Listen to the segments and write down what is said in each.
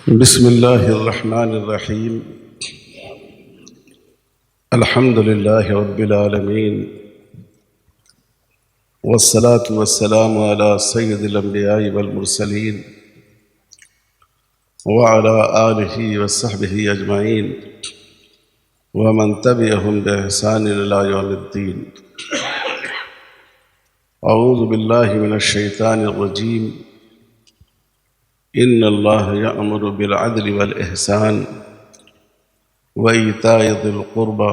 بسم الله الرحمن الرحيم. الحمد لله رب العالمين، والصلاة والسلام على سيد الأنبياء والمرسلين وعلى آله وصحبه أجمعين ومن تبعهم بإحسان إلى يوم الدين. أعوذ بالله من الشيطان الرجيم. إن الله يأمر بالعدل والإحسان وإيتاء ذي القربى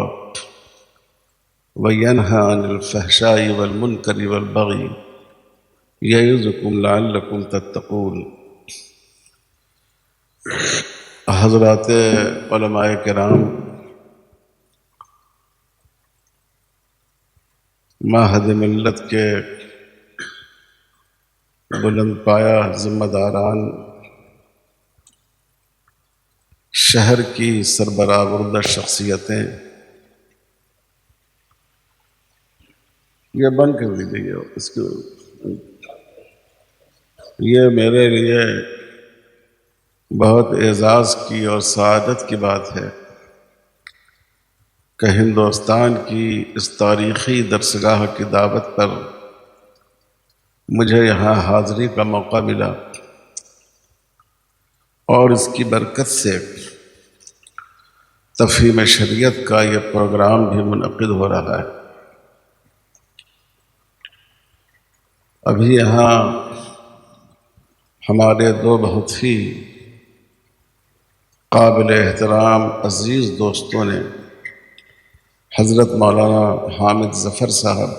وينهى عن الفحشاء والمنكر والبغي يعظكم لعلكم تتقون. حضرات علماء کرام، معہد ملت کے بلند پایہ ذمہ داران، شہر کی سربراہ بردہ شخصیتیں، یہ بند کر دیجیے. اس کو یہ میرے لیے بہت اعزاز کی اور سعادت کی بات ہے کہ ہندوستان کی اس تاریخی درسگاہ کی دعوت پر مجھے یہاں حاضری کا موقع ملا، اور اس کی برکت سے تفہیم شریعت کا یہ پروگرام بھی منعقد ہو رہا ہے. ابھی یہاں ہمارے دو بہت ہی قابل احترام عزیز دوستوں نے، حضرت مولانا حامد ظفر صاحب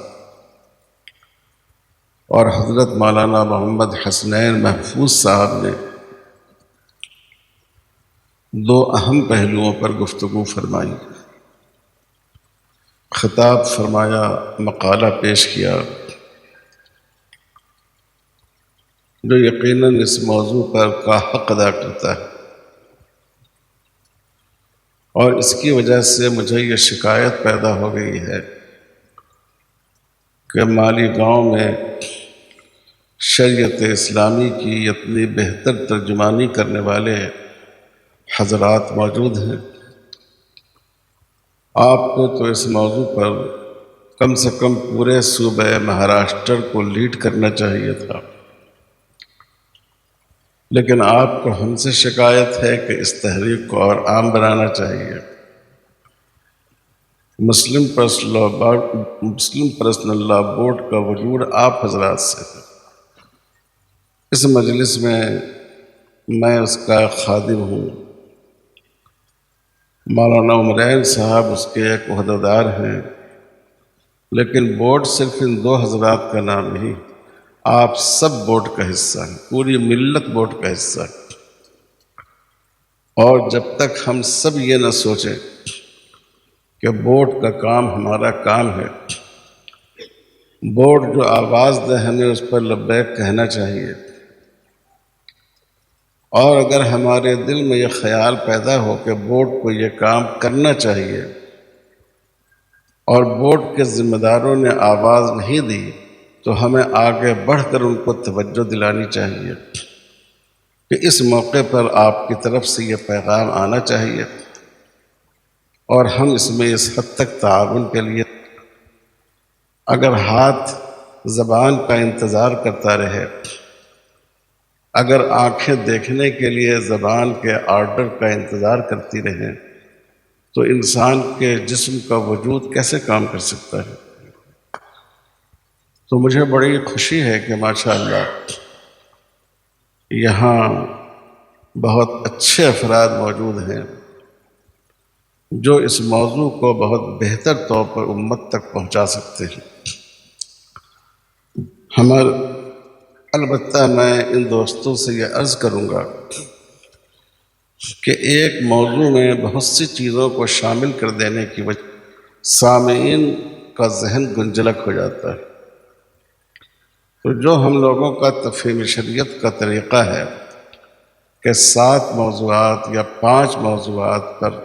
اور حضرت مولانا محمد حسنین محفوظ صاحب نے دو اہم پہلوؤں پر گفتگو فرمائی، خطاب فرمایا، مقالہ پیش کیا، جو یقیناً اس موضوع پر کا حق ادا کرتا ہے. اور اس کی وجہ سے مجھے یہ شکایت پیدا ہو گئی ہے کہ مالیگاؤں میں شریعت اسلامی کی اتنی بہتر ترجمانی کرنے والے حضرات موجود ہیں. آپ کو تو اس موضوع پر کم سے کم پورے صوبہ مہاراشٹر کو لیڈ کرنا چاہیے تھا، لیکن آپ کو ہم سے شکایت ہے کہ اس تحریک کو اور عام بنانا چاہیے. مسلم پرسنل لا بورڈ کا وجود آپ حضرات سے ہے. اس مجلس میں اس کا خادم ہوں. مولانا عمرین صاحب اس کے ایک عہدیدار ہیں، لیکن بورڈ صرف ان دو حضرات کا نام نہیں، آپ سب بورڈ کا حصہ ہیں، پوری ملت بورڈ کا حصہ ہے. اور جب تک ہم سب یہ نہ سوچیں کہ بورڈ کا کام ہمارا کام ہے، بورڈ جو آواز دے ہمیں اس پر لبیک کہنا چاہیے. اور اگر ہمارے دل میں یہ خیال پیدا ہو کہ بورڈ کو یہ کام کرنا چاہیے اور بورڈ کے ذمہ داروں نے آواز نہیں دی، تو ہمیں آگے بڑھ کر ان کو توجہ دلانی چاہیے کہ اس موقع پر آپ کی طرف سے یہ پیغام آنا چاہیے، اور ہم اس میں اس حد تک تعاون کے لیے، اگر ہاتھ زبان کا انتظار کرتا رہے، اگر آنکھیں دیکھنے کے لیے زبان کے آرڈر کا انتظار کرتی رہیں، تو انسان کے جسم کا وجود کیسے کام کر سکتا ہے؟ تو مجھے بڑی خوشی ہے کہ ماشاءاللہ یہاں بہت اچھے افراد موجود ہیں جو اس موضوع کو بہت بہتر طور پر امت تک پہنچا سکتے ہیں. البتہ میں ان دوستوں سے یہ عرض کروں گا کہ ایک موضوع میں بہت سی چیزوں کو شامل کر دینے کی وجہ سامعین کا ذہن گنجلک ہو جاتا ہے. تو جو ہم لوگوں کا تفہیم شریعت کا طریقہ ہے کہ 7 موضوعات یا 5 موضوعات پر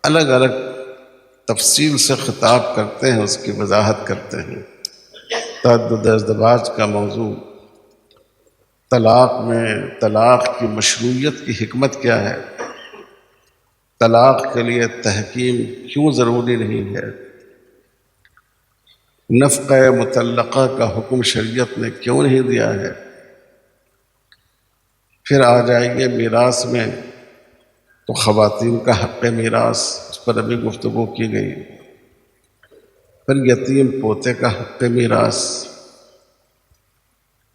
الگ الگ تفصیل سے خطاب کرتے ہیں، اس کی وضاحت کرتے ہیں. تعدد ازدواج کا موضوع، طلاق میں طلاق کی مشروعیت کی حکمت کیا ہے، طلاق کے لیے تحکیم کیوں ضروری نہیں ہے، نفقہ مطلقہ کا حکم شریعت نے کیوں نہیں دیا ہے. پھر آ جائیے میراث میں، تو خواتین کا حق میراث، اس پر ابھی گفتگو کی گئی. پھر یتیم پوتے کا حق میراث،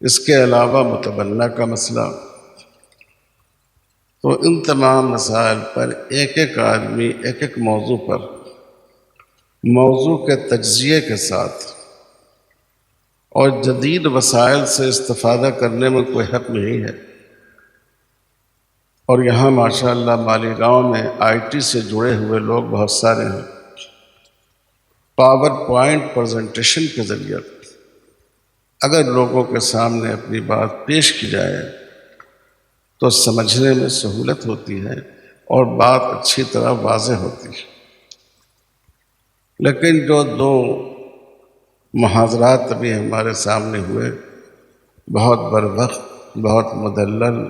اس کے علاوہ متبنہ کا مسئلہ. تو ان تمام مسائل پر ایک ایک آدمی ایک ایک موضوع پر موضوع کے تجزیے کے ساتھ اور جدید وسائل سے استفادہ کرنے میں کوئی حق نہیں ہے. اور یہاں ماشاءاللہ مالیگاؤں میں آئی ٹی سے جڑے ہوئے لوگ بہت سارے ہیں. پاور پوائنٹ پریزنٹیشن کے ذریعے اگر لوگوں کے سامنے اپنی بات پیش کی جائے تو سمجھنے میں سہولت ہوتی ہے اور بات اچھی طرح واضح ہوتی ہے. لیکن جو دو محاضرات ابھی ہمارے سامنے ہوئے، بہت بروقت، بہت مدلل،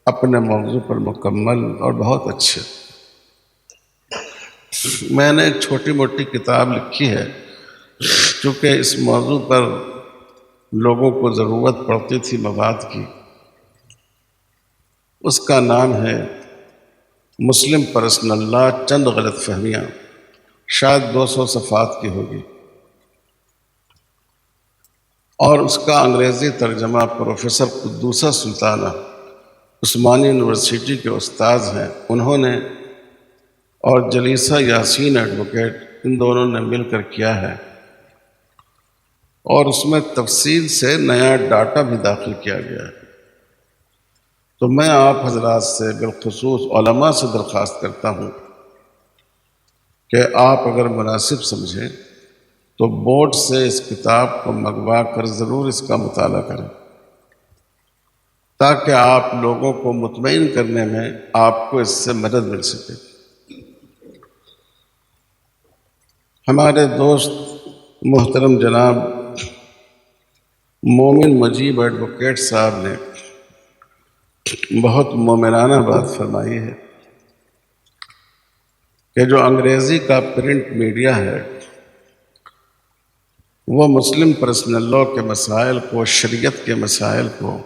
اپنے موضوع پر مکمل اور بہت اچھے. میں نے ایک چھوٹی موٹی کتاب لکھی ہے چونکہ اس موضوع پر لوگوں کو ضرورت پڑتی تھی مواد کی. اس کا نام ہے مسلم پرسنل لا، چند غلط فہمیاں. شاید 200 صفحات کی ہوگی، اور اس کا انگریزی ترجمہ پروفیسر قدوسہ سلطانہ عثمانی یونیورسٹی کے استاذ ہیں انہوں نے، اور جلیسہ یاسین ایڈوکیٹ، ان دونوں نے مل کر کیا ہے. اور اس میں تفصیل سے نیا ڈاٹا بھی داخل کیا گیا ہے. تو میں آپ حضرات سے بالخصوص علماء سے درخواست کرتا ہوں کہ آپ اگر مناسب سمجھیں تو بورڈ سے اس کتاب کو منگوا کر ضرور اس کا مطالعہ کریں، تاکہ آپ لوگوں کو مطمئن کرنے میں آپ کو اس سے مدد مل سکے. ہمارے دوست محترم جناب مومن مجیب ایڈوکیٹ صاحب نے بہت مومنانہ بات فرمائی ہے کہ جو انگریزی کا پرنٹ میڈیا ہے وہ مسلم پرسنل لاء کے مسائل کو، شریعت کے مسائل کو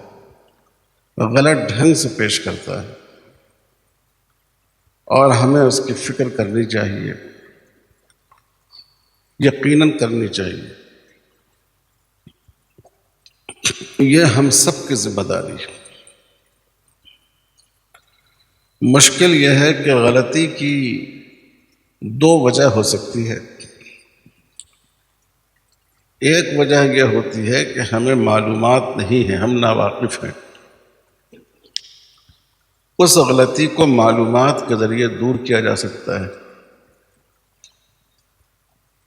غلط ڈھنگ سے پیش کرتا ہے، اور ہمیں اس کی فکر کرنی چاہیے، یقیناً کرنی چاہیے. یہ ہم سب کی ذمہ داری ہے. مشکل یہ ہے کہ غلطی کی دو وجہ ہو سکتی ہے. ایک وجہ یہ ہوتی ہے کہ ہمیں معلومات نہیں ہے، ہم ناواقف ہیں. اس غلطی کو معلومات کے ذریعے دور کیا جا سکتا ہے.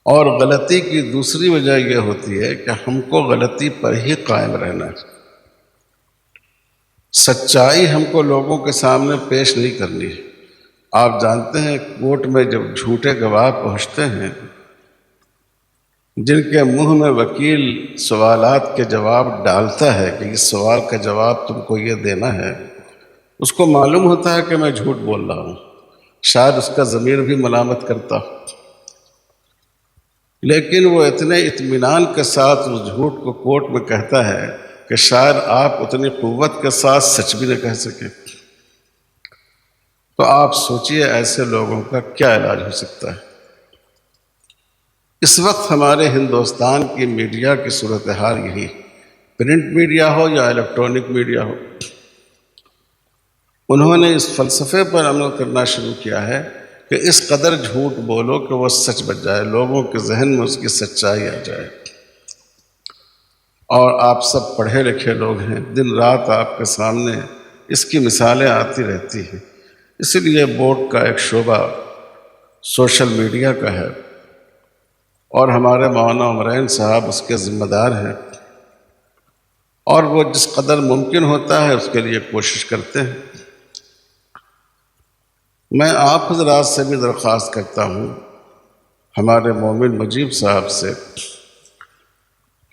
اور غلطی کی دوسری وجہ یہ ہوتی ہے کہ ہم کو غلطی پر ہی قائم رہنا ہے. سچائی ہم کو لوگوں کے سامنے پیش نہیں کرنی ہے. آپ جانتے ہیں کورٹ میں جب جھوٹے گواہ پہنچتے ہیں، جن کے منہ میں وکیل سوالات کے جواب ڈالتا ہے کہ اس سوال کا جواب تم کو یہ دینا ہے، اس کو معلوم ہوتا ہے کہ میں جھوٹ بول رہا ہوں، شاید اس کا ضمیر بھی ملامت کرتا ہو، لیکن وہ اتنے اطمینان کے ساتھ اس جھوٹ کو کورٹ میں کہتا ہے کہ شاید آپ اتنی قوت کے ساتھ سچ بھی نہ کہہ سکیں. تو آپ سوچئے ایسے لوگوں کا کیا علاج ہو سکتا ہے. اس وقت ہمارے ہندوستان کی میڈیا کی صورتحال یہی، پرنٹ میڈیا ہو یا الیکٹرانک میڈیا ہو، انہوں نے اس فلسفے پر عمل کرنا شروع کیا ہے کہ اس قدر جھوٹ بولو کہ وہ سچ بن جائے، لوگوں کے ذہن میں اس کی سچائی آ جائے. اور آپ سب پڑھے لکھے لوگ ہیں، دن رات آپ کے سامنے اس کی مثالیں آتی رہتی ہیں. اسی لیے بورڈ کا ایک شعبہ سوشل میڈیا کا ہے، اور ہمارے مولانا عمرین صاحب اس کے ذمہ دار ہیں، اور وہ جس قدر ممکن ہوتا ہے اس کے لیے کوشش کرتے ہیں. میں آپ حضرات سے بھی درخواست کرتا ہوں، ہمارے مومن مجیب صاحب سے،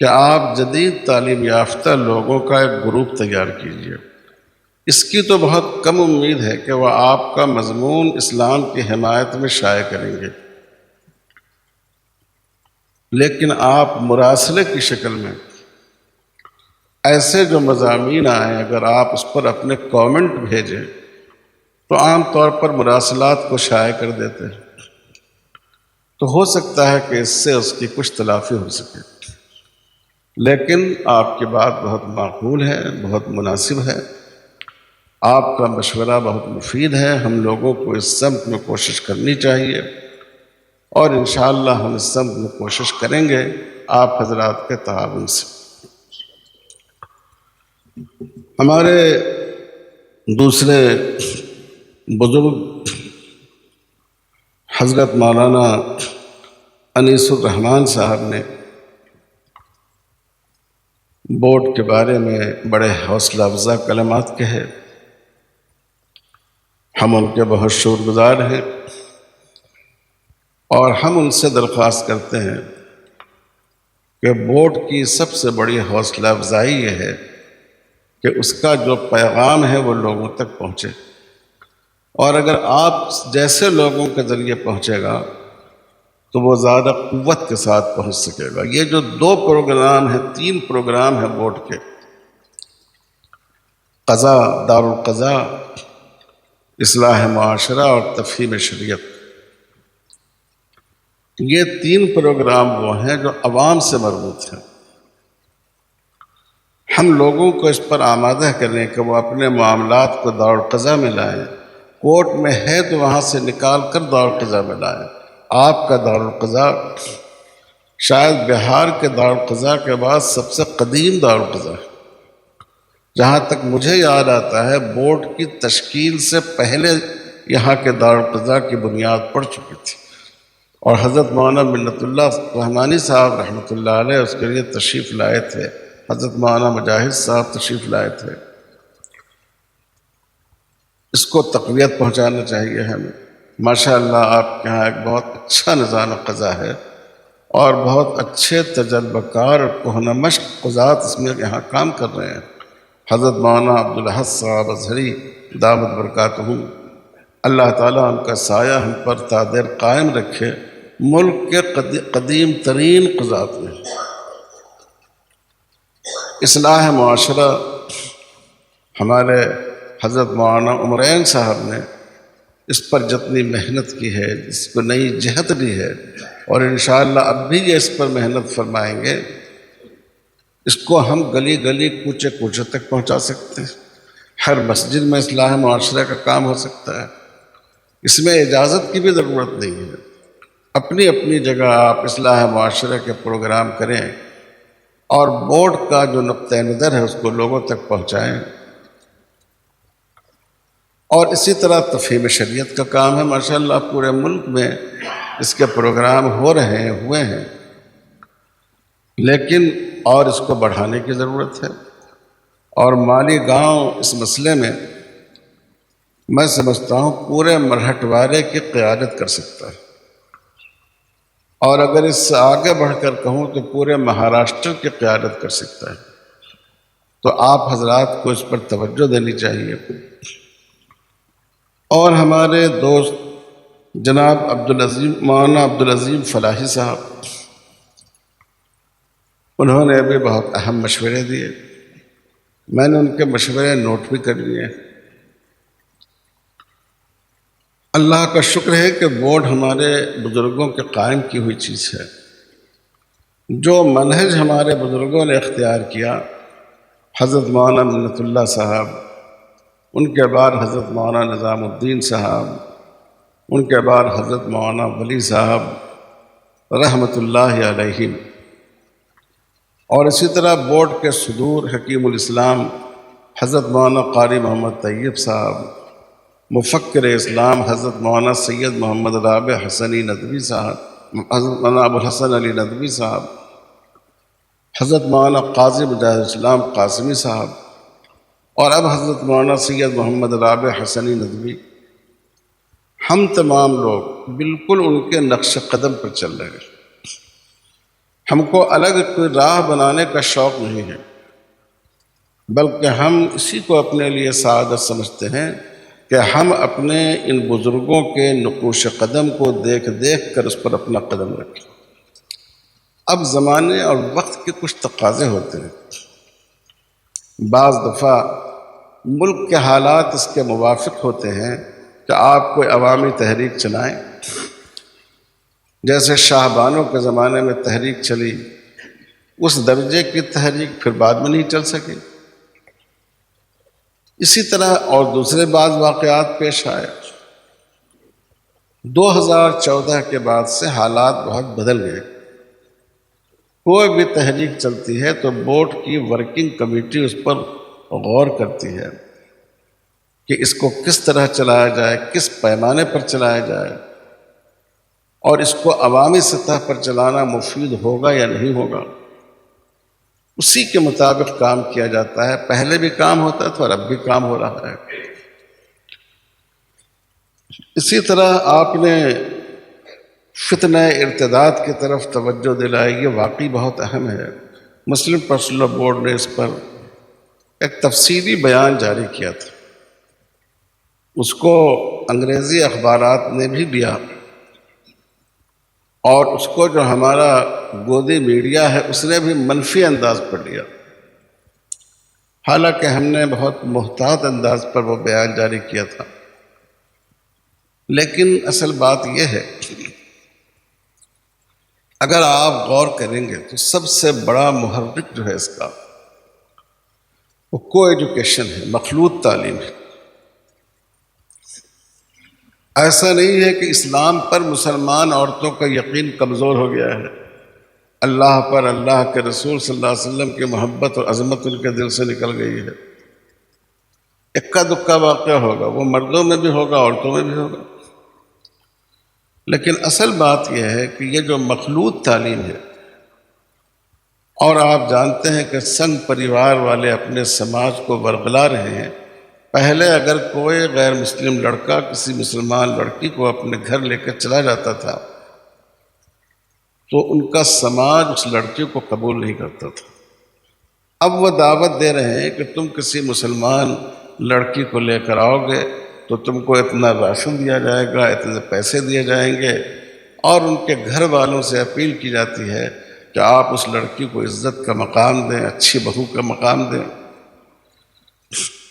کہ آپ جدید تعلیم یافتہ لوگوں کا ایک گروپ تیار کیجیے۔ اس کی تو بہت کم امید ہے کہ وہ آپ کا مضمون اسلام کی حمایت میں شائع کریں گے، لیکن آپ مراسلے کی شکل میں ایسے جو مضامین آئیں اگر آپ اس پر اپنے کامنٹ بھیجیں تو عام طور پر مراسلات کو شائع کر دیتے ہیں، تو ہو سکتا ہے کہ اس سے اس کی کچھ تلافی ہو سکے۔ لیکن آپ کی بات بہت معقول ہے، بہت مناسب ہے، آپ کا مشورہ بہت مفید ہے۔ ہم لوگوں کو اس سمت میں کوشش کرنی چاہیے، اور انشاءاللہ ہم اس سمت میں کوشش کریں گے آپ حضرات کے تعاون سے۔ ہمارے دوسرے بزرگ حضرت مولانا انیس الرحمن صاحب نے بورڈ کے بارے میں بڑے حوصلہ افزا کلمات کہے، ہم ان کے بہت شکر گزار ہیں، اور ہم ان سے درخواست کرتے ہیں کہ بورڈ کی سب سے بڑی حوصلہ افزائی یہ ہے کہ اس کا جو پیغام ہے وہ لوگوں تک پہنچے، اور اگر آپ جیسے لوگوں کے ذریعے پہنچے گا تو وہ زیادہ قوت کے ساتھ پہنچ سکے گا۔ یہ جو 2 پروگرام ہیں، 3 پروگرام ہیں بورڈ کے، قضاء، دارالقضاء، اصلاح معاشرہ اور تفہیم شریعت، یہ 3 پروگرام وہ ہیں جو عوام سے مربوط ہیں۔ ہم لوگوں کو اس پر آمادہ کریں کہ وہ اپنے معاملات کو دارالقضاء میں لائیں، کورٹ میں ہے تو وہاں سے نکال کر دارالقضاء میں لائیں۔ آپ کا دارالقضاء شاید بہار کے دارالقضاء کے بعد سب سے قدیم دارالقضاء ہے۔ جہاں تک مجھے یاد آتا ہے بورڈ کی تشکیل سے پہلے یہاں کے دارالقضاء کی بنیاد پڑ چکی تھی، اور حضرت مولانا منت اللہ رحمانی صاحب رحمۃ اللہ علیہ اس کے لیے تشریف لائے تھے، حضرت مولانا مجاہد صاحب تشریف لائے تھے۔ اس کو تقویت پہنچانا چاہیے ہمیں۔ ماشاءاللہ آپ کے یہاں ایک بہت اچھا نظام قضا ہے، اور بہت اچھے تجربہ کار کہنہ مشق قضات اس میں یہاں کام کر رہے ہیں۔ حضرت مولانا عبدالاحد صاحب ازہری دامت برکاتہم، اللہ تعالیٰ ان کا سایہ ہم پر تا دیر قائم رکھے، ملک کے قدیم ترین قضات میں۔ اصلاح معاشرہ ہمارے حضرت مولانا عمرین صاحب نے اس پر جتنی محنت کی ہے، اس کو نئی جہت دی ہے، اور انشاءاللہ اب بھی یہ اس پر محنت فرمائیں گے، اس کو ہم گلی گلی کوچے کوچے تک پہنچا سکتے ہیں۔ ہر مسجد میں اصلاح معاشرہ کا کام ہو سکتا ہے، اس میں اجازت کی بھی ضرورت نہیں ہے۔ اپنی اپنی جگہ آپ اصلاح معاشرہ کے پروگرام کریں، اور بورڈ کا جو نقطہ نظر ہے اس کو لوگوں تک پہنچائیں۔ اور اسی طرح تفہیم شریعت کا کام ہے، ماشاءاللہ پورے ملک میں اس کے پروگرام ہوئے ہیں، لیکن اور اس کو بڑھانے کی ضرورت ہے۔ اور مالی گاؤں اس مسئلے میں میں سمجھتا ہوں پورے مرہٹوارے کی قیادت کر سکتا ہے، اور اگر اس سے آگے بڑھ کر کہوں تو پورے مہاراشٹر کی قیادت کر سکتا ہے۔ تو آپ حضرات کو اس پر توجہ دینی چاہیے۔ اور ہمارے دوست جناب مولانا عبدالعظیم فلاحی صاحب، انہوں نے بھی بہت اہم مشورے دیے، میں نے ان کے مشورے نوٹ بھی کر لیے۔ اللہ کا شکر ہے کہ بورڈ ہمارے بزرگوں کے قائم کی ہوئی چیز ہے۔ جو منہج ہمارے بزرگوں نے اختیار کیا، حضرت مولانا منت اللہ صاحب، ان کے بعد حضرت مولانا نظام الدین صاحب، ان کے بعد حضرت مولانا ولی صاحب رحمۃ اللہ علیہ، اور اسی طرح بورڈ کے صدور حکیم الاسلام حضرت مولانا قاری محمد طیب صاحب، مفکر اسلام حضرت مولانا سید محمد رابع حسنی ندوی صاحب، حضرت مولانا ابو الحسن علی ندوی صاحب، حضرت مولانا قاضی مجاہد اسلام قاسمی صاحب، اور اب حضرت مولانا سید محمد رابع حسنی ندوی، ہم تمام لوگ بالکل ان کے نقش قدم پر چل رہے ہیں۔ ہم کو الگ کوئی راہ بنانے کا شوق نہیں ہے، بلکہ ہم اسی کو اپنے لیے سعادت سمجھتے ہیں کہ ہم اپنے ان بزرگوں کے نقوش قدم کو دیکھ دیکھ کر اس پر اپنا قدم رکھیں۔ اب زمانے اور وقت کے کچھ تقاضے ہوتے ہیں، بعض دفعہ ملک کے حالات اس کے موافق ہوتے ہیں کہ آپ کوئی عوامی تحریک چلائیں، جیسے شاہ بانو کے زمانے میں تحریک چلی، اس درجے کی تحریک پھر بعد میں نہیں چل سکی۔ اسی طرح اور دوسرے بعض واقعات پیش آئے۔ 2014 کے بعد سے حالات بہت بدل گئے۔ کوئی بھی تحریک چلتی ہے تو بورڈ کی ورکنگ کمیٹی اس پر غور کرتی ہے کہ اس کو کس طرح چلایا جائے، کس پیمانے پر چلایا جائے، اور اس کو عوامی سطح پر چلانا مفید ہوگا یا نہیں ہوگا۔ اسی کے مطابق کام کیا جاتا ہے۔ پہلے بھی کام ہوتا تھا اور اب بھی کام ہو رہا ہے۔ اسی طرح آپ نے فتنہ ارتداد کی طرف توجہ دلائی، یہ واقعی بہت اہم ہے۔ مسلم پرسنل لاء بورڈ نے اس پر ایک تفصیلی بیان جاری کیا تھا، اس کو انگریزی اخبارات نے بھی لیا، اور اس کو جو ہمارا گودی میڈیا ہے اس نے بھی منفی انداز پر لیا، حالانکہ ہم نے بہت محتاط انداز پر وہ بیان جاری کیا تھا۔ لیکن اصل بات یہ ہے، اگر آپ غور کریں گے تو سب سے بڑا محرک جو ہے اس کا وہ کو ایجوکیشن ہے، مخلوط تعلیم ہے۔ ایسا نہیں ہے کہ اسلام پر مسلمان عورتوں کا یقین کمزور ہو گیا ہے، اللہ پر، اللہ کے رسول صلی اللہ علیہ وسلم کی محبت اور عظمت ان کے دل سے نکل گئی ہے۔ اکا دکا واقعہ ہوگا، وہ مردوں میں بھی ہوگا، عورتوں میں بھی ہوگا، لیکن اصل بات یہ ہے کہ یہ جو مخلوط تعلیم ہے، اور آپ جانتے ہیں کہ سنگ پریوار والے اپنے سماج کو ورگلا رہے ہیں۔ پہلے اگر کوئی غیر مسلم لڑکا کسی مسلمان لڑکی کو اپنے گھر لے کر چلا جاتا تھا تو ان کا سماج اس لڑکی کو قبول نہیں کرتا تھا۔ اب وہ دعوت دے رہے ہیں کہ تم کسی مسلمان لڑکی کو لے کر آؤ گے تو تم کو اتنا راشن دیا جائے گا، اتنے پیسے دیے جائیں گے، اور ان کے گھر والوں سے اپیل کی جاتی ہے کہ آپ اس لڑکی کو عزت کا مقام دیں، اچھی بہو کا مقام دیں۔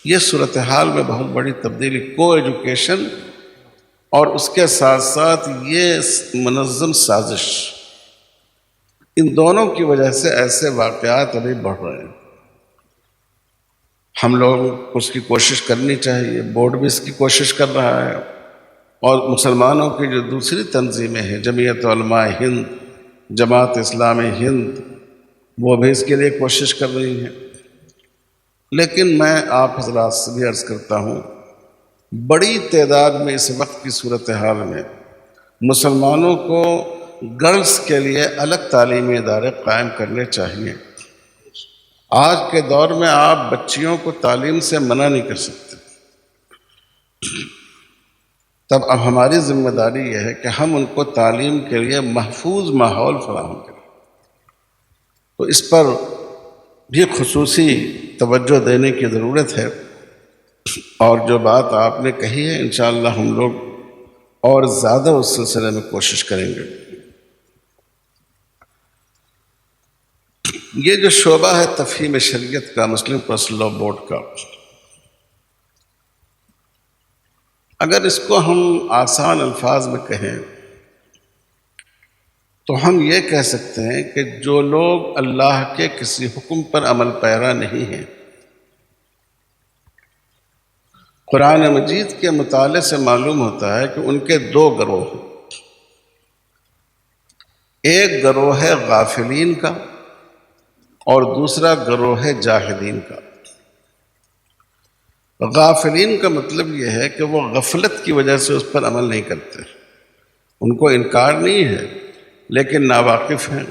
یہ صورتحال میں بہت بڑی تبدیلی، کو ایجوکیشن اور اس کے ساتھ ساتھ یہ منظم سازش، ان دونوں کی وجہ سے ایسے واقعات ابھی بڑھ رہے ہیں۔ ہم لوگ اس کی کوشش کرنی چاہیے، بورڈ بھی اس کی کوشش کر رہا ہے، اور مسلمانوں کی جو دوسری تنظیمیں ہیں، جمعیت علماء ہند، جماعت اسلامی ہند، وہ بھی اس کے لیے کوشش کر رہی ہیں۔ لیکن میں آپ حضرات سے بھی عرض کرتا ہوں، بڑی تعداد میں اس وقت کی صورتحال میں مسلمانوں کو گرلز کے لیے الگ تعلیمی ادارے قائم کرنے چاہیے۔ آج کے دور میں آپ بچیوں کو تعلیم سے منع نہیں کر سکتے، تب اب ہماری ذمہ داری یہ ہے کہ ہم ان کو تعلیم کے لیے محفوظ ماحول فراہم کریں۔ تو اس پر بھی خصوصی توجہ دینے کی ضرورت ہے، اور جو بات آپ نے کہی ہے انشاءاللہ ہم لوگ اور زیادہ اس سلسلے میں کوشش کریں گے۔ یہ جو شعبہ ہے تفہیم شریعت کا، مسلم پرسنل لاء بورڈ کا، اگر اس کو ہم آسان الفاظ میں کہیں تو ہم یہ کہہ سکتے ہیں کہ جو لوگ اللہ کے کسی حکم پر عمل پیرا نہیں ہیں، قرآن مجید کے مطالعے سے معلوم ہوتا ہے کہ ان کے دو گروہ ہیں۔ ایک گروہ ہے غافلین کا اور دوسرا گروہ ہے جاہلین کا۔ غافلین کا مطلب یہ ہے کہ وہ غفلت کی وجہ سے اس پر عمل نہیں کرتے، ان کو انکار نہیں ہے لیکن ناواقف ہیں،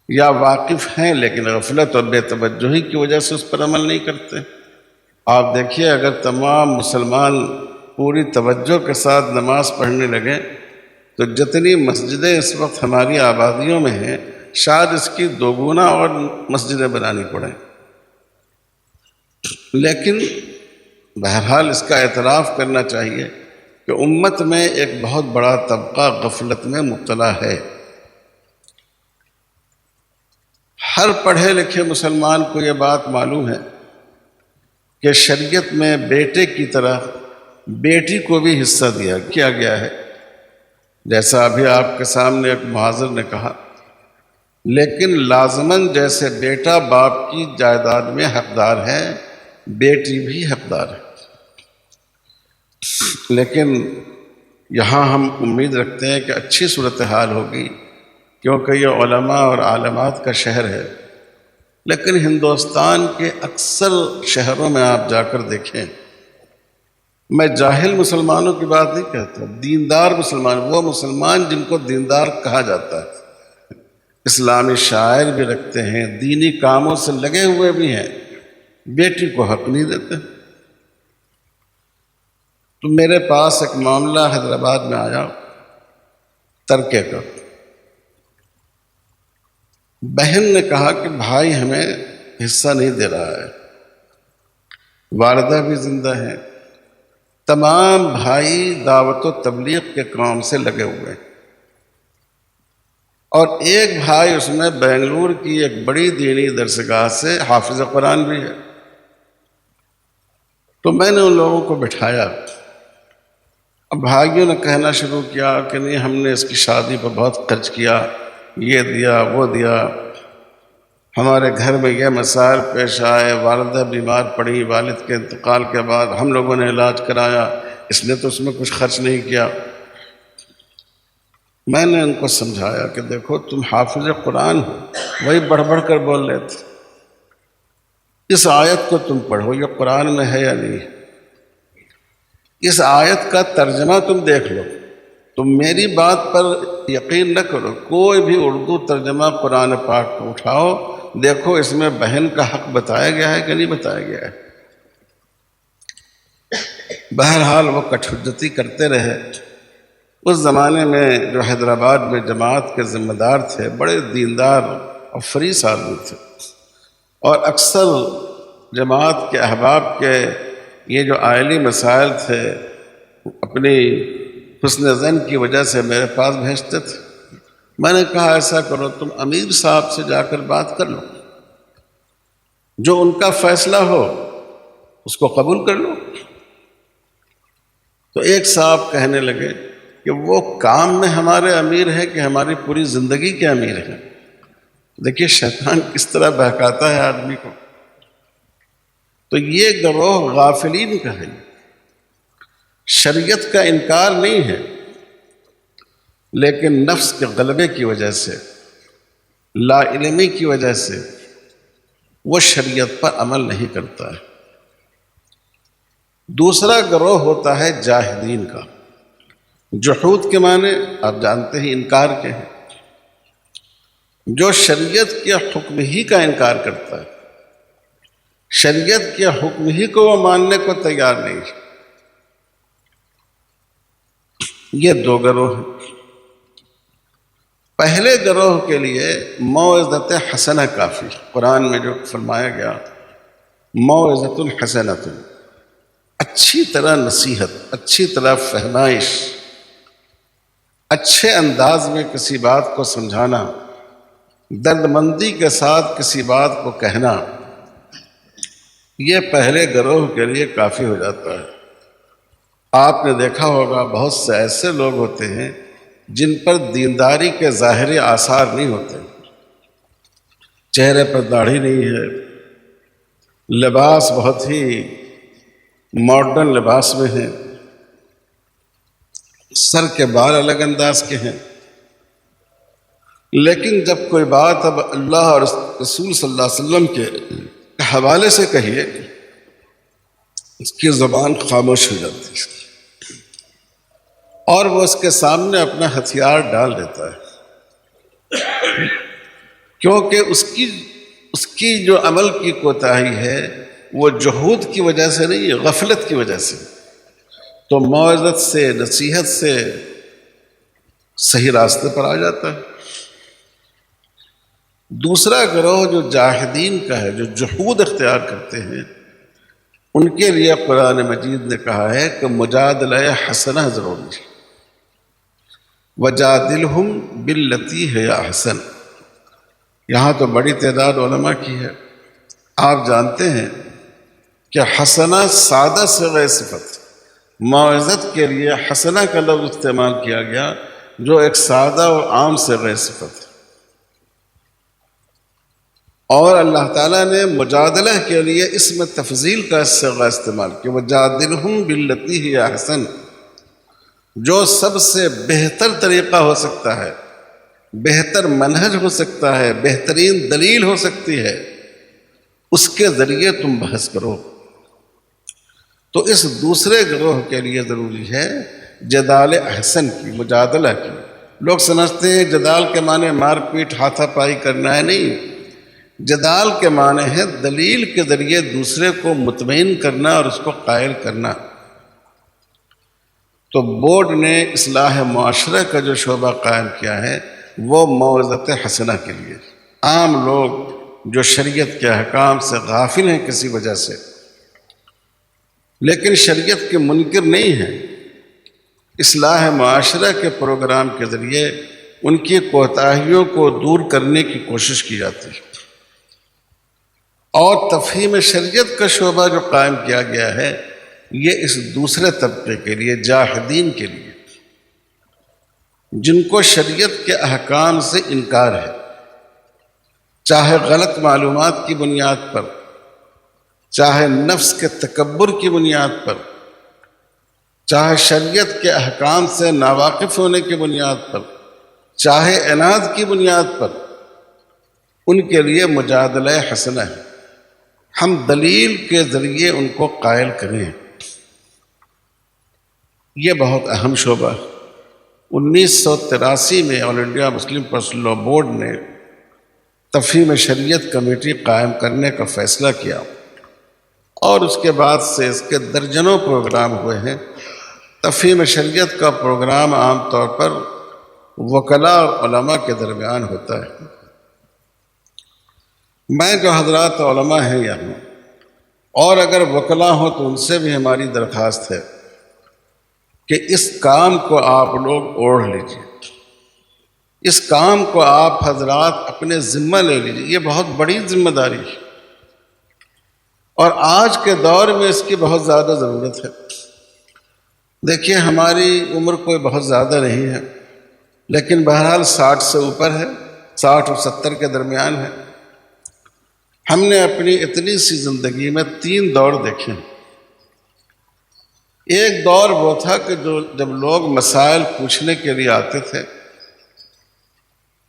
یا واقف ہیں لیکن غفلت اور بے توجہی کی وجہ سے اس پر عمل نہیں کرتے۔ آپ دیکھیے، اگر تمام مسلمان پوری توجہ کے ساتھ نماز پڑھنے لگیں تو جتنی مسجدیں اس وقت ہماری آبادیوں میں ہیں، شاید اس کی دوگنا اور مسجدیں بنانی پڑیں، لیکن بہرحال اس کا اعتراف کرنا چاہیے کہ امت میں ایک بہت بڑا طبقہ غفلت میں مبتلا ہے۔ ہر پڑھے لکھے مسلمان کو یہ بات معلوم ہے کہ شریعت میں بیٹے کی طرح بیٹی کو بھی حصہ کیا گیا ہے، جیسا ابھی آپ کے سامنے ایک محاذر نے کہا، لیکن لازماً جیسے بیٹا باپ کی جائیداد میں حقدار ہے، بیٹی بھی حقدار ہے۔ لیکن یہاں ہم امید رکھتے ہیں کہ اچھی صورتحال ہوگی، کیونکہ یہ علماء اور عالمات کا شہر ہے، لیکن ہندوستان کے اکثر شہروں میں آپ جا کر دیکھیں، میں جاہل مسلمانوں کی بات نہیں کہتا، دیندار مسلمان، وہ مسلمان جن کو دیندار کہا جاتا ہے، اسلامی شاعر بھی رکھتے ہیں، دینی کاموں سے لگے ہوئے بھی ہیں، بیٹی کو حق نہیں دیتے۔ تو میرے پاس ایک معاملہ حیدرآباد میں آیا ترکے کا۔ بہن نے کہا کہ بھائی ہمیں حصہ نہیں دے رہا ہے، والدہ بھی زندہ ہے، تمام بھائی دعوت و تبلیغ کے کام سے لگے ہوئے ہیں، اور ایک بھائی اس میں بنگلور کی ایک بڑی دینی درسگاہ سے حافظ قرآن بھی ہے۔ تو میں نے ان لوگوں کو بٹھایا، اب بھائیوں نے کہنا شروع کیا کہ نہیں، ہم نے اس کی شادی پر بہت خرچ کیا، یہ دیا وہ دیا، ہمارے گھر میں یہ مسائل پیش آئے، والدہ بیمار پڑی، والد کے انتقال کے بعد ہم لوگوں نے علاج کرایا، اس نے تو اس میں کچھ خرچ نہیں کیا۔ میں نے ان کو سمجھایا کہ دیکھو تم حافظ قرآن ہو، وہی بڑھ بڑھ کر بول رہے تھے، اس آیت کو تم پڑھو، یہ قرآن میں ہے یا نہیں ہے، اس آیت کا ترجمہ تم دیکھ لو، تم میری بات پر یقین نہ کرو، کوئی بھی اردو ترجمہ قرآن پاک کو اٹھاؤ، دیکھو اس میں بہن کا حق بتایا گیا ہے کہ نہیں بتایا گیا ہے۔ بہرحال وہ کٹ حجتی کرتے رہے۔ اس زمانے میں جو حیدرآباد میں جماعت کے ذمہ دار تھے، بڑے دیندار اور فریس آدمی تھے، اور اکثر جماعت کے احباب کے یہ جو آئلی مسائل تھے اپنی حسن ظن کی وجہ سے میرے پاس بھیجتے تھے۔ میں نے کہا ایسا کرو، تم امیر صاحب سے جا کر بات کر لو، جو ان کا فیصلہ ہو اس کو قبول کر لو۔ تو ایک صاحب کہنے لگے کہ وہ کام میں ہمارے امیر ہے کہ ہماری پوری زندگی کے امیر ہیں۔ دیکھیے شیطان کس طرح بہکاتا ہے آدمی کو۔ تو یہ گروہ غافلین کا ہے، شریعت کا انکار نہیں ہے، لیکن نفس کے غلبے کی وجہ سے، لا علمی کی وجہ سے وہ شریعت پر عمل نہیں کرتا ہے۔ دوسرا گروہ ہوتا ہے جاہدین کا۔ جحود کے معنی آپ جانتے ہی انکار کے ہیں، جو شریعت کے حکم ہی کا انکار کرتا ہے، شریعت کے حکم ہی کو وہ ماننے کو تیار نہیں۔ یہ دو گروہ ہیں۔ پہلے گروہ کے لیے موعظت حسنہ کافی، قرآن میں جو فرمایا گیا موعظۃ حسنۃ، اچھی طرح نصیحت، اچھی طرح فہمائش، اچھے انداز میں کسی بات کو سمجھانا، درد مندی کے ساتھ کسی بات کو کہنا، یہ پہلے گروہ کے لیے کافی ہو جاتا ہے۔ آپ نے دیکھا ہوگا بہت سے ایسے لوگ ہوتے ہیں جن پر دینداری کے ظاہری آثار نہیں ہوتے، چہرے پر داڑھی نہیں ہے، لباس بہت ہی ماڈرن لباس میں ہیں، سر کے بال الگ انداز کے ہیں، لیکن جب کوئی بات اب اللہ اور رسول صلی اللہ علیہ وسلم کے حوالے سے کہیے، اس کی زبان خاموش ہو جاتی ہے، اور وہ اس کے سامنے اپنا ہتھیار ڈال دیتا ہے، کیونکہ اس کی جو عمل کی کوتاہی ہے وہ جحود کی وجہ سے نہیں، غفلت کی وجہ سے۔ تو موعظت سے، نصیحت سے صحیح راستے پر آ جاتا ہے۔ دوسرا گروہ جو جاہدین کا ہے، جو جحود اختیار کرتے ہیں، ان کے لیے قرآن مجید نے کہا ہے کہ مجادلہ حسنہ ضروری ہے، وجادلہم باللتی ہے احسن۔ یہاں تو بڑی تعداد علماء کی ہے۔ آپ جانتے ہیں کہ حسنہ سادہ صیغہ صفت، معزت کے لیے حسنہ کا لفظ استعمال کیا گیا جو ایک سادہ اور عام صیغہ صفت ہے، اور اللہ تعالیٰ نے مجادلہ کے لیے اسم تفضیل کا صیغہ استعمال کیا، وجادلہم باللتی ہی احسن، جو سب سے بہتر طریقہ ہو سکتا ہے، بہتر منہج ہو سکتا ہے، بہترین دلیل ہو سکتی ہے، اس کے ذریعے تم بحث کرو۔ تو اس دوسرے گروہ کے لیے ضروری ہے جدال احسن کی، مجادلہ کی۔ لوگ سمجھتے ہیں جدال کے معنی مار پیٹ ہاتھا پائی کرنا ہے، نہیں۔ جدال کے معنی ہے دلیل کے ذریعے دوسرے کو مطمئن کرنا اور اس کو قائل کرنا۔ تو بورڈ نے اصلاح معاشرہ کا جو شعبہ قائم کیا ہے وہ موعظت حسنہ کے لیے۔ عام لوگ جو شریعت کے احکام سے غافل ہیں کسی وجہ سے، لیکن شریعت کے منکر نہیں ہیں، اصلاح معاشرہ کے پروگرام کے ذریعے ان کی کوتاہیوں کو دور کرنے کی کوشش کی جاتی ہے۔ اور تفہیم شریعت کا شعبہ جو قائم کیا گیا ہے یہ اس دوسرے طبقے کے لیے، جاہدین کے لیے، جن کو شریعت کے احکام سے انکار ہے، چاہے غلط معلومات کی بنیاد پر، چاہے نفس کے تکبر کی بنیاد پر، چاہے شریعت کے احکام سے ناواقف ہونے کی بنیاد پر، چاہے عناد کی بنیاد پر، ان کے لیے مجادلہ حسنہ ہے، ہم دلیل کے ذریعے ان کو قائل کریں۔ یہ بہت اہم شعبہ ہے۔ 1983 میں all India Muslim personal law board نے تفہیم شریعت کمیٹی قائم کرنے کا فیصلہ کیا، اور اس کے بعد سے اس کے درجنوں پروگرام ہوئے ہیں۔ تفہیم شریعت کا پروگرام عام طور پر وکلاء اور علماء کے درمیان ہوتا ہے۔ میں جو حضرات علماء ہیں یہاں، اور اگر وکلاء ہوں تو ان سے بھی ہماری درخواست ہے کہ اس کام کو آپ لوگ اوڑھ لیجیے، اس کام کو آپ حضرات اپنے ذمہ لے لیجیے، یہ بہت بڑی ذمہ داری ہے، اور آج کے دور میں اس کی بہت زیادہ ضرورت ہے۔ دیکھیے ہماری عمر کوئی بہت زیادہ نہیں ہے، لیکن بہرحال 60 سے اوپر ہے، 60 اور 70 کے درمیان ہے۔ ہم نے اپنی اتنی سی زندگی میں 3 دور دیکھے ہیں۔ ایک دور وہ تھا کہ جب لوگ مسائل پوچھنے کے لیے آتے تھے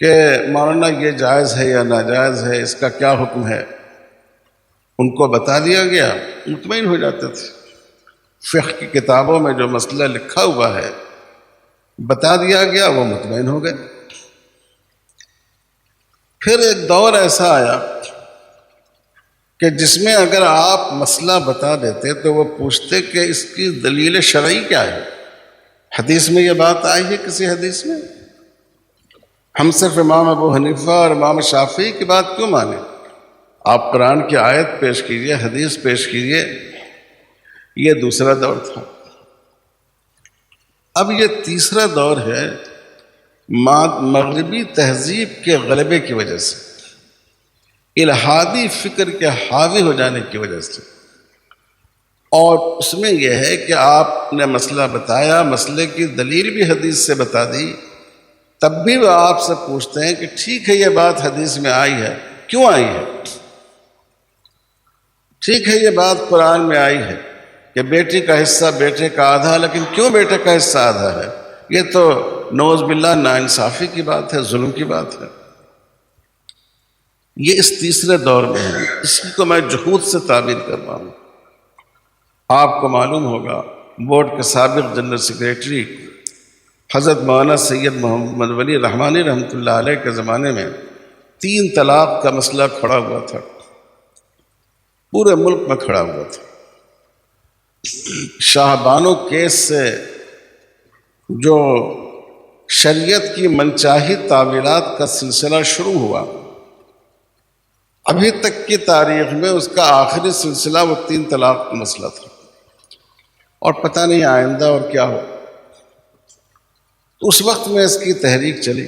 کہ مولانا یہ جائز ہے یا ناجائز ہے، اس کا کیا حکم ہے، ان کو بتا دیا گیا، مطمئن ہو جاتے تھے۔ فقہ کی کتابوں میں جو مسئلہ لکھا ہوا ہے بتا دیا گیا، وہ مطمئن ہو گئے۔ پھر ایک دور ایسا آیا کہ جس میں اگر آپ مسئلہ بتا دیتے تو وہ پوچھتے کہ اس کی دلیل شرعی کیا ہے، حدیث میں یہ بات آئی ہے کسی حدیث میں؟ ہم صرف امام ابو حنیفہ اور امام شافعی کی بات کیوں مانیں؟ آپ قرآن کی آیت پیش کیجئے، حدیث پیش کیجئے۔ یہ دوسرا دور تھا۔ اب یہ تیسرا دور ہے مغربی تہذیب کے غلبے کی وجہ سے، الہادی فکر کے حاوی ہو جانے کی وجہ سے، اور اس میں یہ ہے کہ آپ نے مسئلہ بتایا، مسئلے کی دلیل بھی حدیث سے بتا دی، تب بھی وہ آپ سے پوچھتے ہیں کہ ٹھیک ہے یہ بات حدیث میں آئی ہے، کیوں آئی ہے؟ ٹھیک ہے یہ بات قرآن میں آئی ہے کہ بیٹی کا حصہ بیٹے کا آدھا، لیکن کیوں بیٹے کا حصہ آدھا ہے؟ یہ تو نعوذ باللہ ناانصافی کی بات ہے، ظلم کی بات ہے۔ یہ اس تیسرے دور میں ہے، اسی کو میں جحود سے تعبیر کر رہا ہوں۔ آپ کو معلوم ہوگا بورڈ کے سابق جنرل سیکریٹری حضرت مولانا سید محمد ولی رحمانی رحمۃ اللہ علیہ کے زمانے میں 3 طلاق کا مسئلہ کھڑا ہوا تھا، پورے ملک میں کھڑا ہوا تھا۔ شاہ بانو کیس سے جو شریعت کی منچاہی تعویلات کا سلسلہ شروع ہوا، ابھی تک کی تاریخ میں اس کا آخری سلسلہ وہ 3 طلاق کا مسئلہ تھا، اور پتہ نہیں آئندہ اور کیا ہو۔ تو اس وقت میں اس کی تحریک چلی،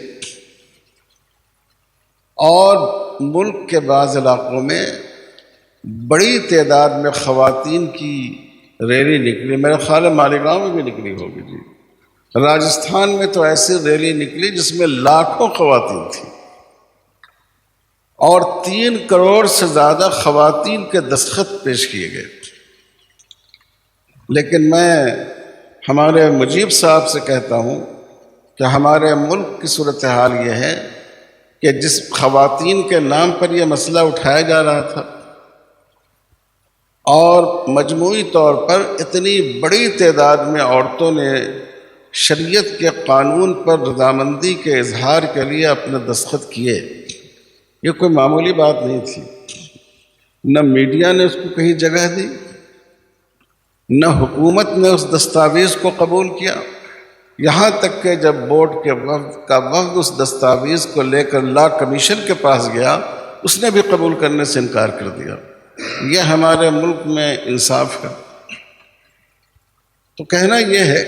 اور ملک کے بعض علاقوں میں بڑی تعداد میں خواتین کی ریلی نکلی، میرے خیال ہے مالیگاؤں میں بھی نکلی ہوگی جی، راجستھان میں تو ایسی ریلی نکلی جس میں لاکھوں خواتین تھیں، اور 3 کروڑ سے زیادہ خواتین کے دستخط پیش کیے گئے۔ لیکن میں ہمارے مجیب صاحب سے کہتا ہوں کہ ہمارے ملک کی صورتحال یہ ہے کہ جس خواتین کے نام پر یہ مسئلہ اٹھایا جا رہا تھا، اور مجموعی طور پر اتنی بڑی تعداد میں عورتوں نے شریعت کے قانون پر رضامندی کے اظہار کے لیے اپنے دستخط کیے، یہ کوئی معمولی بات نہیں تھی۔ نہ میڈیا نے اس کو کہیں جگہ دی، نہ حکومت نے اس دستاویز کو قبول کیا، یہاں تک کہ جب بورڈ کے وفد اس دستاویز کو لے کر لا کمیشن کے پاس گیا، اس نے بھی قبول کرنے سے انکار کر دیا۔ یہ ہمارے ملک میں انصاف ہے؟ تو کہنا یہ ہے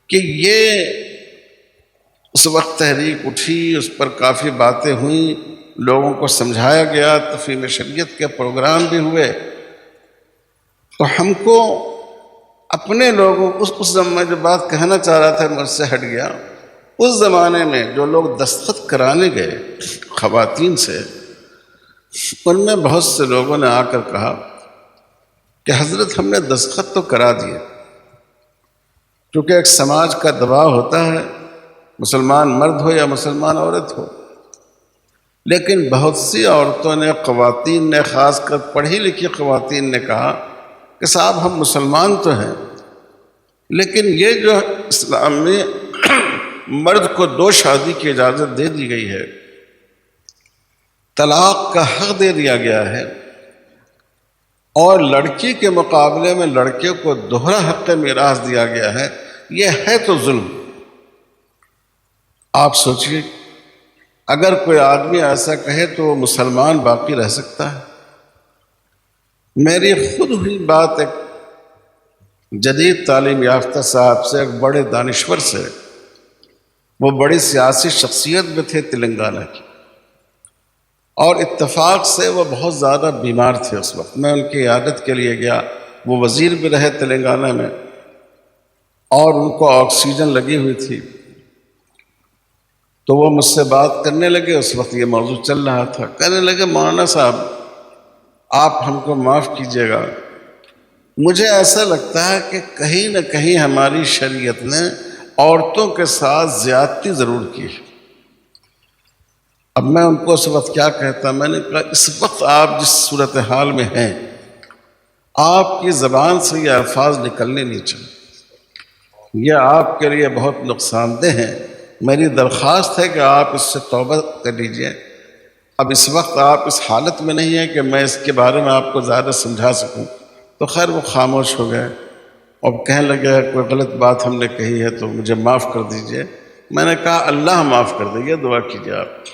کہ یہ اس وقت تحریک اٹھی، اس پر کافی باتیں ہوئیں، لوگوں کو سمجھایا گیا، تفہیم شریعت کے پروگرام بھی ہوئے، تو ہم کو اپنے لوگوں اس زمانے جو بات کہنا چاہ رہا تھا مجھ سے ہٹ گیا، اس زمانے میں جو لوگ دستخط کرانے گئے خواتین سے، ان میں بہت سے لوگوں نے آ کر کہا کہ حضرت ہم نے دستخط تو کرا دیے، کیونکہ ایک سماج کا دباؤ ہوتا ہے، مسلمان مرد ہو یا مسلمان عورت ہو، لیکن بہت سی عورتوں نے، خواتین نے، خاص کر پڑھی لکھی خواتین نے کہا کہ صاحب ہم مسلمان تو ہیں، لیکن یہ جو اسلام میں مرد کو 2 شادی کی اجازت دے دی گئی ہے، طلاق کا حق دے دیا گیا ہے، اور لڑکی کے مقابلے میں لڑکے کو دوہرا حق میراث دیا گیا ہے، یہ ہے تو ظلم۔ آپ سوچئے اگر کوئی آدمی ایسا کہے تو وہ مسلمان باقی رہ سکتا ہے؟ میری خود ہوئی بات ایک جدید تعلیم یافتہ صاحب سے، ایک بڑے دانشور سے، وہ بڑی سیاسی شخصیت میں تھے تلنگانہ کی، اور اتفاق سے وہ بہت زیادہ بیمار تھے اس وقت، میں ان کی عیادت کے لیے گیا، وہ وزیر بھی رہے تلنگانہ میں، اور ان کو آکسیجن لگی ہوئی تھی، تو وہ مجھ سے بات کرنے لگے، اس وقت یہ موضوع چل رہا تھا، کہنے لگے مولانا صاحب آپ ہم کو معاف کیجیے گا، مجھے ایسا لگتا ہے کہ کہیں نہ کہیں ہماری شریعت نے عورتوں کے ساتھ زیادتی ضرور کی ہے۔ اب میں ان کو اس وقت کیا کہتا، میں نے کہا اس وقت آپ جس صورتحال میں ہیں، آپ کی زبان سے یہ الفاظ نکلنے نہیں چاہیے، یہ آپ کے لیے بہت نقصان دہ ہیں، میری درخواست ہے کہ آپ اس سے توبہ کر لیجئے۔ اب اس وقت آپ اس حالت میں نہیں ہیں کہ میں اس کے بارے میں آپ کو زیادہ سمجھا سکوں، تو خیر وہ خاموش ہو گئے، اور کہنے لگے کوئی غلط بات ہم نے کہی ہے تو مجھے معاف کر دیجئے۔ میں نے کہا اللہ معاف کر دے، یہ دعا کیجئے آپ۔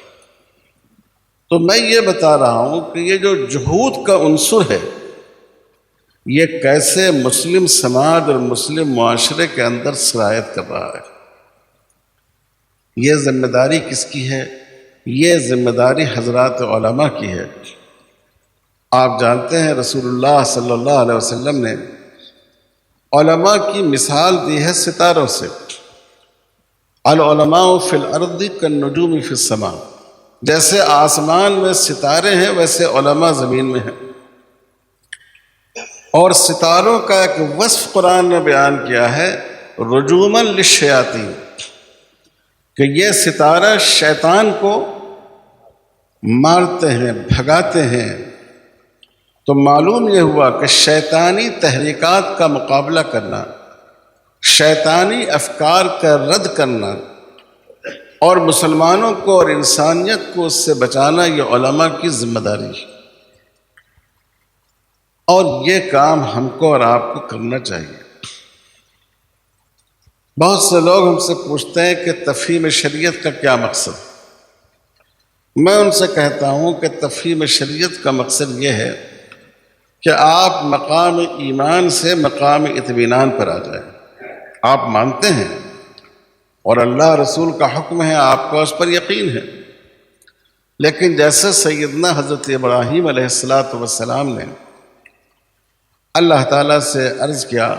تو میں یہ بتا رہا ہوں کہ یہ جو جہود کا عنصر ہے، یہ کیسے مسلم سماج اور مسلم معاشرے کے اندر سرایت کر رہا ہے، یہ ذمہ داری کس کی ہے؟ یہ ذمہ داری حضرات علماء کی ہے۔ آپ جانتے ہیں رسول اللہ صلی اللہ علیہ وسلم نے علماء کی مثال دی ہے ستاروں سے، العلماء فی الارض کالنجوم فی السماء، جیسے آسمان میں ستارے ہیں ویسے علماء زمین میں ہیں، اور ستاروں کا ایک وصف قرآن نے بیان کیا ہے رجوما للشیاطین، کہ یہ ستارہ شیطان کو مارتے ہیں، بھگاتے ہیں۔ تو معلوم یہ ہوا کہ شیطانی تحریکات کا مقابلہ کرنا، شیطانی افکار کا رد کرنا، اور مسلمانوں کو اور انسانیت کو اس سے بچانا، یہ علماء کی ذمہ داری ہے، اور یہ کام ہم کو اور آپ کو کرنا چاہیے۔ بہت سے لوگ ہم سے پوچھتے ہیں کہ تفہیم شریعت کا کیا مقصد؟ میں ان سے کہتا ہوں کہ تفہیم شریعت کا مقصد یہ ہے کہ آپ مقام ایمان سے مقام اطمینان پر آ جائیں۔ آپ مانتے ہیں اور اللہ رسول کا حکم ہے، آپ کا اس پر یقین ہے، لیکن جیسے سیدنا حضرت ابراہیم علیہ السلام نے اللہ تعالیٰ سے عرض کیا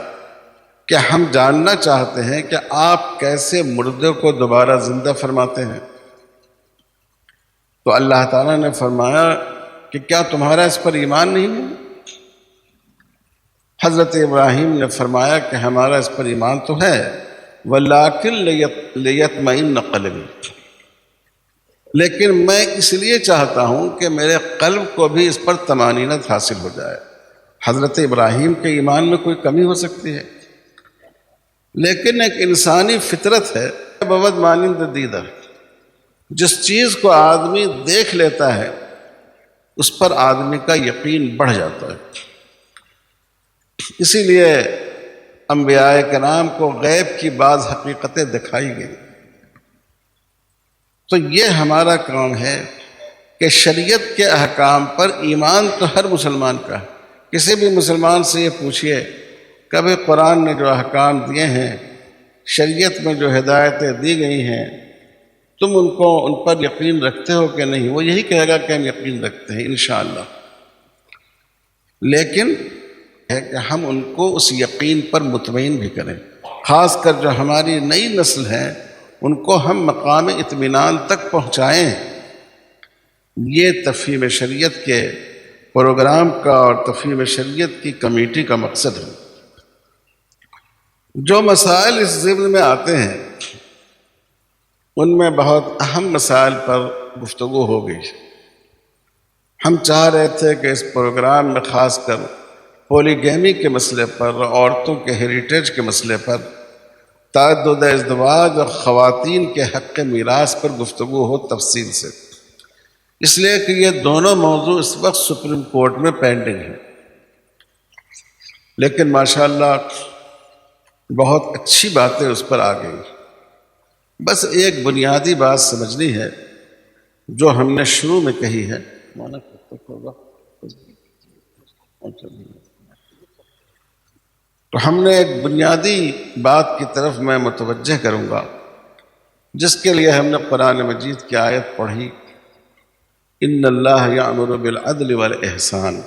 کہ ہم جاننا چاہتے ہیں کہ آپ کیسے مردے کو دوبارہ زندہ فرماتے ہیں، تو اللہ تعالیٰ نے فرمایا کہ کیا تمہارا اس پر ایمان نہیں ہے؟ حضرت ابراہیم نے فرمایا کہ ہمارا اس پر ایمان تو ہے، وَلَٰكِن لِيَطْمَئِنَّ قَلْبِي، لیکن میں اس لیے چاہتا ہوں کہ میرے قلب کو بھی اس پر طمانینت حاصل ہو جائے۔ حضرت ابراہیم کے ایمان میں کوئی کمی ہو سکتی ہے، لیکن ایک انسانی فطرت ہے، بَوَدْ مانند دیدہ، جس چیز کو آدمی دیکھ لیتا ہے اس پر آدمی کا یقین بڑھ جاتا ہے۔ اسی لیے انبیاء کرام کو غیب کی بعض حقیقتیں دکھائی گئی، تو یہ ہمارا کام ہے کہ شریعت کے احکام پر ایمان تو ہر مسلمان کا ہے۔ کسی بھی مسلمان سے یہ پوچھئے کبھی قرآن نے جو احکام دیے ہیں، شریعت میں جو ہدایتیں دی گئی ہیں، تم ان پر یقین رکھتے ہو کہ نہیں؟ وہ یہی کہے گا کہ ہم یقین رکھتے ہیں انشاءاللہ، لیکن ہے کہ ہم ان کو اس یقین پر مطمئن بھی کریں، خاص کر جو ہماری نئی نسل ہے ان کو ہم مقام اطمینان تک پہنچائیں۔ یہ تفہیم شریعت کے پروگرام کا اور تفہیم شریعت کی کمیٹی کا مقصد ہے۔ جو مسائل اس ضمن میں آتے ہیں ان میں بہت اہم مسائل پر گفتگو ہو گئی۔ ہم چاہ رہے تھے کہ اس پروگرام میں خاص کر پولی گیمی کے مسئلے پر، عورتوں کے ہیریٹیج کے مسئلے پر، تعدد ازدواج اور خواتین کے حق میراث پر گفتگو ہو تفصیل سے، اس لیے کہ یہ دونوں موضوع اس وقت سپریم کورٹ میں پینڈنگ ہیں، لیکن ماشاءاللہ بہت اچھی باتیں اس پر آ گئی۔ بس ایک بنیادی بات سمجھنی ہے جو ہم نے شروع میں کہی ہے، تو ہم نے ایک بنیادی بات کی طرف میں متوجہ کروں گا، جس کے لیے ہم نے قرآن مجید کی آیت پڑھی، ان اللہ یأمر بالعدل والاحسان۔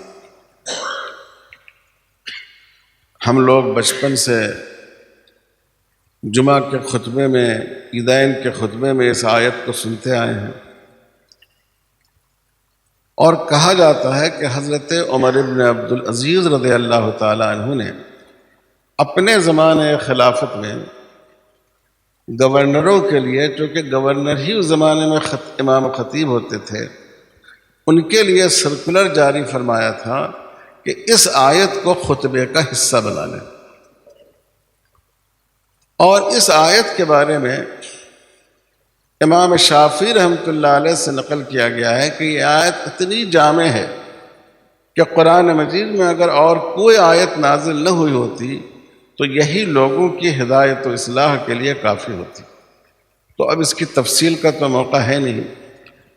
ہم لوگ بچپن سے جمعہ کے خطبے میں، عیدین کے خطبے میں اس آیت کو سنتے آئے ہیں، اور کہا جاتا ہے کہ حضرت عمر ابن عبدالعزیز رضی اللہ تعالی عنہ نے اپنے زمانے خلافت میں گورنروں کے لیے، چونکہ گورنر ہی اس زمانے میں امام خطیب ہوتے تھے، ان کے لیے سرکولر جاری فرمایا تھا کہ اس آیت کو خطبے کا حصہ بنا لیں، اور اس آیت کے بارے میں امام شافعی رحمۃ اللہ علیہ سے نقل کیا گیا ہے کہ یہ آیت اتنی جامع ہے کہ قرآن مجید میں اگر اور کوئی آیت نازل نہ ہوئی ہوتی تو یہی لوگوں کی ہدایت و اصلاح کے لیے کافی ہوتی۔ تو اب اس کی تفصیل کا تو موقع ہے نہیں،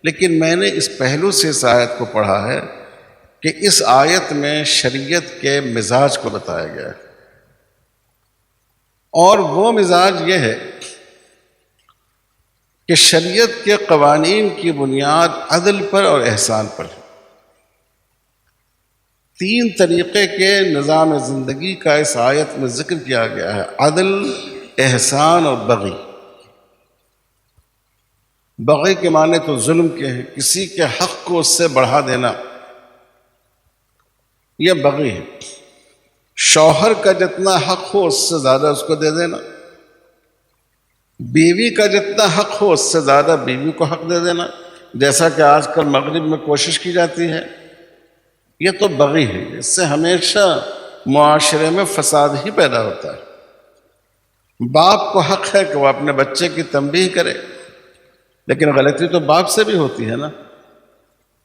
لیکن میں نے اس پہلو سے اس آیت کو پڑھا ہے کہ اس آیت میں شریعت کے مزاج کو بتایا گیا ہے، اور وہ مزاج یہ ہے کہ شریعت کے قوانین کی بنیاد عدل پر اور احسان پر ہے۔ 3 طریقے کے نظام زندگی کا اس آیت میں ذکر کیا گیا ہے، عدل، احسان اور بغی۔ بغی کے معنی تو ظلم کے ہیں، کسی کے حق کو اس سے بڑھا دینا، یہ بغی ہے۔ شوہر کا جتنا حق ہو اس سے زیادہ اس کو دے دینا، بیوی کا جتنا حق ہو اس سے زیادہ بیوی کو حق دے دینا، جیسا کہ آج کل مغرب میں کوشش کی جاتی ہے، یہ تو بغی ہے۔ اس سے ہمیشہ معاشرے میں فساد ہی پیدا ہوتا ہے۔ باپ کو حق ہے کہ وہ اپنے بچے کی تنبیہ کرے، لیکن غلطی تو باپ سے بھی ہوتی ہے نا،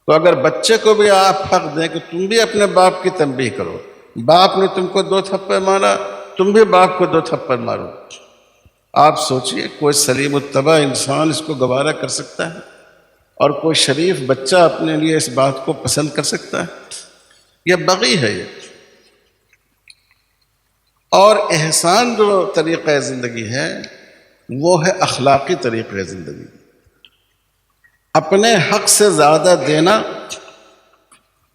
تو اگر بچے کو بھی آپ حق دیں کہ تم بھی اپنے باپ کی تنبیہ کرو، باپ نے تم کو 2 تھپڑ مارا، تم بھی باپ کو 2 تھپڑ مارو، آپ سوچئے کوئی سلیم الطبع انسان اس کو گوارا کر سکتا ہے؟ اور کوئی شریف بچہ اپنے لیے اس بات کو پسند کر سکتا ہے؟ یہ بغی ہے یہ۔ اور احسان جو طریقہ زندگی ہے وہ ہے اخلاقی طریقہ زندگی، اپنے حق سے زیادہ دینا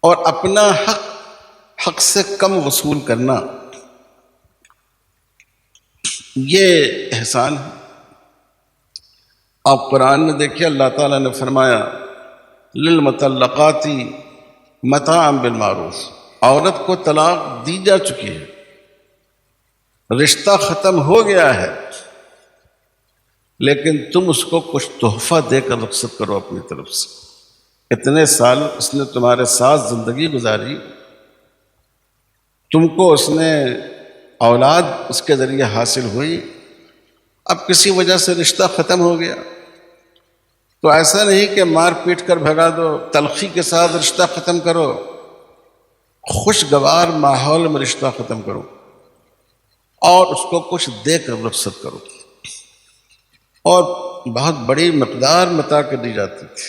اور اپنا حق سے کم وصول کرنا، یہ احسان ہے۔ آپ قرآن میں دیکھیے اللہ تعالیٰ نے فرمایا للمطلقات متاعا بالمعروف، عورت کو طلاق دی جا چکی ہے، رشتہ ختم ہو گیا ہے، لیکن تم اس کو کچھ تحفہ دے کر رخصت کرو اپنی طرف سے۔ اتنے سال اس نے تمہارے ساتھ زندگی گزاری، تم کو اس نے اولاد اس کے ذریعے حاصل ہوئی، اب کسی وجہ سے رشتہ ختم ہو گیا تو ایسا نہیں کہ مار پیٹ کر بھگا دو، تلخی کے ساتھ رشتہ ختم کرو، خوشگوار ماحول میں رشتہ ختم کرو اور اس کو کچھ دے کر رخصت کرو۔ اور بہت بڑی مقدار متا کے دی جاتی تھی۔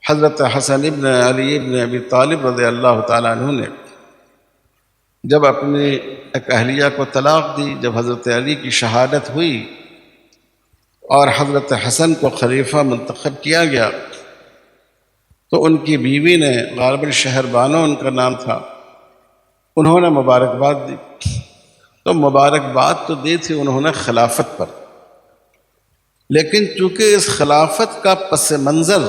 حضرت حسن ابن علی ابن ابی طالب رضی اللہ تعالیٰ عنہ نے جب اپنی ایک اہلیہ کو طلاق دی، جب حضرت علی کی شہادت ہوئی اور حضرت حسن کو خلیفہ منتخب کیا گیا تو ان کی بیوی نے، غالباً شہر بانو ان کا نام تھا، انہوں نے مبارکباد دی۔ تو مبارکباد تو دی تھی انہوں نے خلافت پر، لیکن چونکہ اس خلافت کا پس منظر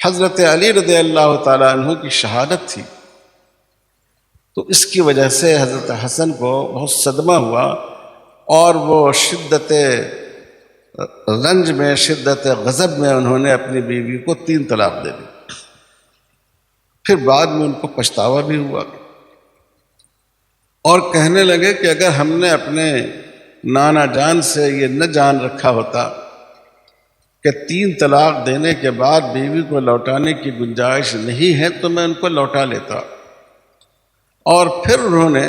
حضرت علی رضی اللہ تعالیٰ عنہ کی شہادت تھی، تو اس کی وجہ سے حضرت حسن کو بہت صدمہ ہوا اور وہ شدت رنج میں، شدت غضب میں انہوں نے اپنی بیوی کو 3 طلاق دے دی۔ پھر بعد میں ان کو پچھتاوا بھی ہوا اور کہنے لگے کہ اگر ہم نے اپنے نانا جان سے یہ نہ جان رکھا ہوتا کہ 3 طلاق دینے کے بعد بیوی کو لوٹانے کی گنجائش نہیں ہے تو میں ان کو لوٹا لیتا۔ اور پھر انہوں نے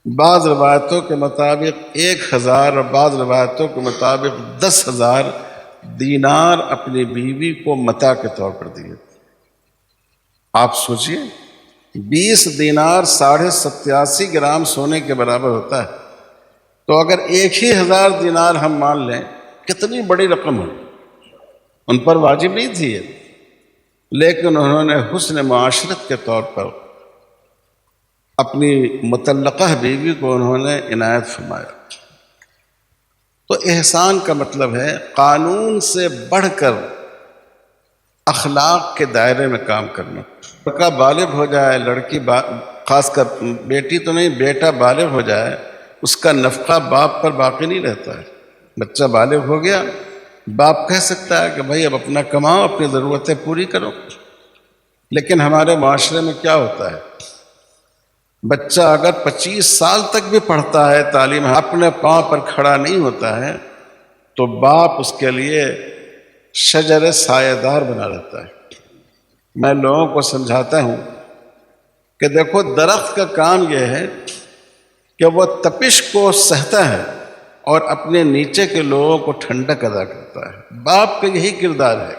بعض روایتوں کے مطابق 1000 اور بعض روایتوں کے مطابق 10,000 دینار اپنی بیوی کو متاع کے طور پر دیے۔ آپ سوچئے 20 دینار 87.5 گرام سونے کے برابر ہوتا ہے، تو اگر 1,000 دینار ہم مان لیں کتنی بڑی رقم ہے۔ ان پر واجب نہیں تھی یہ، لیکن انہوں نے حسن معاشرت کے طور پر اپنی مطلقہ بیوی کو انہوں نے عنایت فرمایا۔ تو احسان کا مطلب ہے قانون سے بڑھ کر اخلاق کے دائرے میں کام کرنا۔ لڑکا بالغ ہو جائے، لڑکی خاص کر بیٹی تو نہیں، بیٹا بالغ ہو جائے، اس کا نفقہ باپ پر باقی نہیں رہتا ہے۔ بچہ بالغ ہو گیا، باپ کہہ سکتا ہے کہ بھائی اب اپنا کماؤ، اپنی ضرورتیں پوری کرو، لیکن ہمارے معاشرے میں کیا ہوتا ہے، بچہ اگر 25 سال تک بھی پڑھتا ہے، تعلیم اپنے پاؤں پر کھڑا نہیں ہوتا ہے تو باپ اس کے لیے شجر سایہ دار بنا رہتا ہے۔ میں لوگوں کو سمجھاتا ہوں کہ دیکھو درخت کا کام یہ ہے کہ وہ تپش کو سہتا ہے اور اپنے نیچے کے لوگوں کو ٹھنڈک عطا کرتا ہے۔ باپ کا یہی کردار ہے،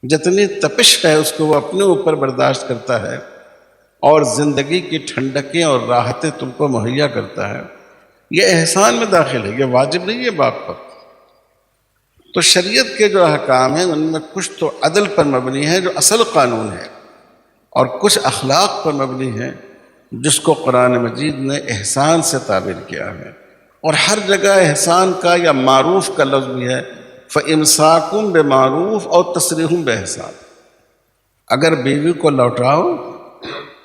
جتنی تپش ہے اس کو وہ اپنے اوپر برداشت کرتا ہے اور زندگی کی ٹھنڈکیں اور راحتیں تم کو مہیا کرتا ہے۔ یہ احسان میں داخل ہے، یہ واجب نہیں ہے باپ پر۔ تو شریعت کے جو احکام ہیں ان میں کچھ تو عدل پر مبنی ہے جو اصل قانون ہے، اور کچھ اخلاق پر مبنی ہے جس کو قرآن مجید نے احسان سے تعبیر کیا ہے۔ اور ہر جگہ احسان کا یا معروف کا لفظ بھی ہے، فَإِمْسَاكٌ بِمَعْرُوفٍ أَوْ تَسْرِيحٌ بِإِحْسَانٍ۔ اگر بیوی کو لوٹاؤ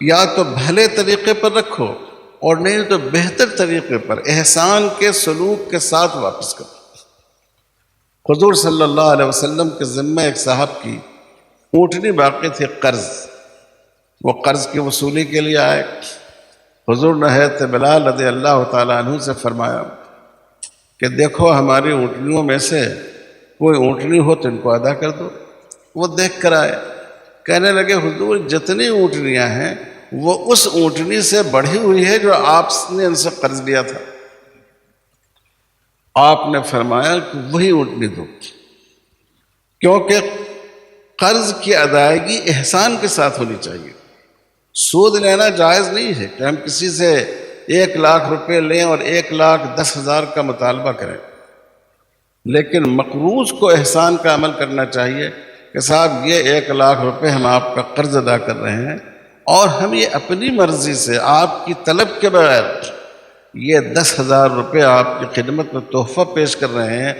یا تو بھلے طریقے پر رکھو اور نہیں تو بہتر طریقے پر احسان کے سلوک کے ساتھ واپس کرو۔ حضور صلی اللہ علیہ وسلم کے ذمہ ایک صاحب کی اونٹنی باقی تھی قرض، وہ قرض کی وصولی کے لیے آئے۔ حضور نے حضرت بلال رضی اللہ تعالیٰ عنہ سے فرمایا کہ دیکھو ہماری اونٹنیوں میں سے کوئی اونٹنی ہو تو ان کو ادا کر دو۔ وہ دیکھ کر آئے، کہنے لگے حضور جتنی اونٹنیاں ہیں وہ اس اونٹنی سے بڑھی ہوئی ہے جو آپ نے ان سے قرض لیا تھا۔ آپ نے فرمایا کہ وہی اونٹنی دو۔ کیونکہ قرض کی ادائیگی احسان کے ساتھ ہونی چاہیے۔ سود لینا جائز نہیں ہے کہ ہم کسی سے 1,00,000 روپے لیں اور 1,10,000 کا مطالبہ کریں، لیکن مقروض کو احسان کا عمل کرنا چاہیے کہ صاحب یہ 1,00,000 روپے ہم آپ کا قرض ادا کر رہے ہیں، اور ہم یہ اپنی مرضی سے آپ کی طلب کے بغیر یہ 10,000 روپے آپ کی خدمت میں تحفہ پیش کر رہے ہیں۔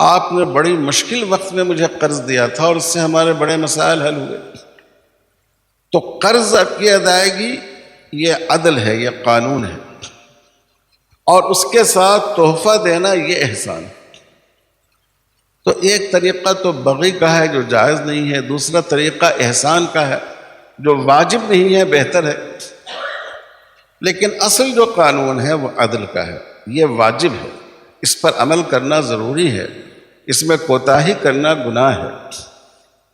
آپ نے بڑی مشکل وقت میں مجھے قرض دیا تھا اور اس سے ہمارے بڑے مسائل حل ہوئے۔ تو قرض کی ادائیگی یہ عدل ہے، یہ قانون ہے، اور اس کے ساتھ تحفہ دینا یہ احسان ہے۔ تو ایک طریقہ تو بغی کا ہے جو جائز نہیں ہے، دوسرا طریقہ احسان کا ہے جو واجب نہیں ہے، بہتر ہے، لیکن اصل جو قانون ہے وہ عدل کا ہے، یہ واجب ہے، اس پر عمل کرنا ضروری ہے، اس میں کوتاہی کرنا گناہ ہے۔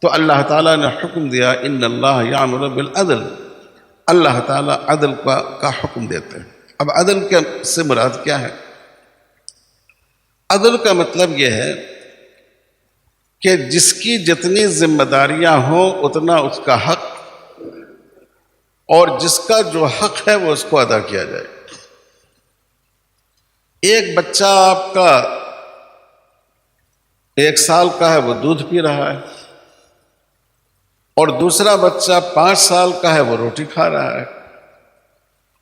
تو اللہ تعالیٰ نے حکم دیا ان اللہ یامر بالعدل، اللہ تعالیٰ عدل کا حکم دیتے ہیں۔ اب عدل سے مراد کیا ہے؟ عدل کا مطلب یہ ہے کہ جس کی جتنی ذمہ داریاں ہوں اتنا اس کا حق، اور جس کا جو حق ہے وہ اس کو ادا کیا جائے۔ ایک بچہ آپ کا 1 سال کا ہے، وہ دودھ پی رہا ہے، اور دوسرا بچہ 5 سال کا ہے، وہ روٹی کھا رہا ہے،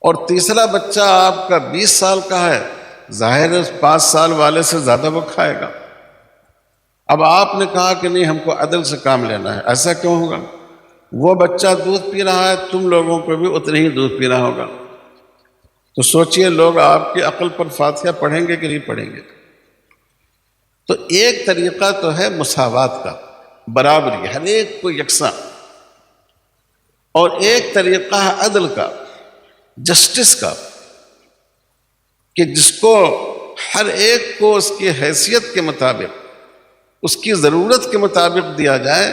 اور تیسرا بچہ آپ کا 20 سال کا ہے، ظاہر ہے 5 سال والے سے زیادہ وہ کھائے گا۔ اب آپ نے کہا کہ نہیں، ہم کو عدل سے کام لینا ہے، ایسا کیوں ہوگا؟ وہ بچہ دودھ پی رہا ہے، تم لوگوں کو بھی اتنا ہی دودھ پینا ہوگا، تو سوچئے لوگ آپ کی عقل پر فاتحہ پڑھیں گے کہ نہیں پڑھیں گے؟ تو ایک طریقہ تو ہے مساوات کا، برابری، ہر ایک کو یکساں، اور ایک طریقہ ہے عدل کا، جسٹس کا، کہ جس کو ہر ایک کو اس کی حیثیت کے مطابق، اس کی ضرورت کے مطابق دیا جائے۔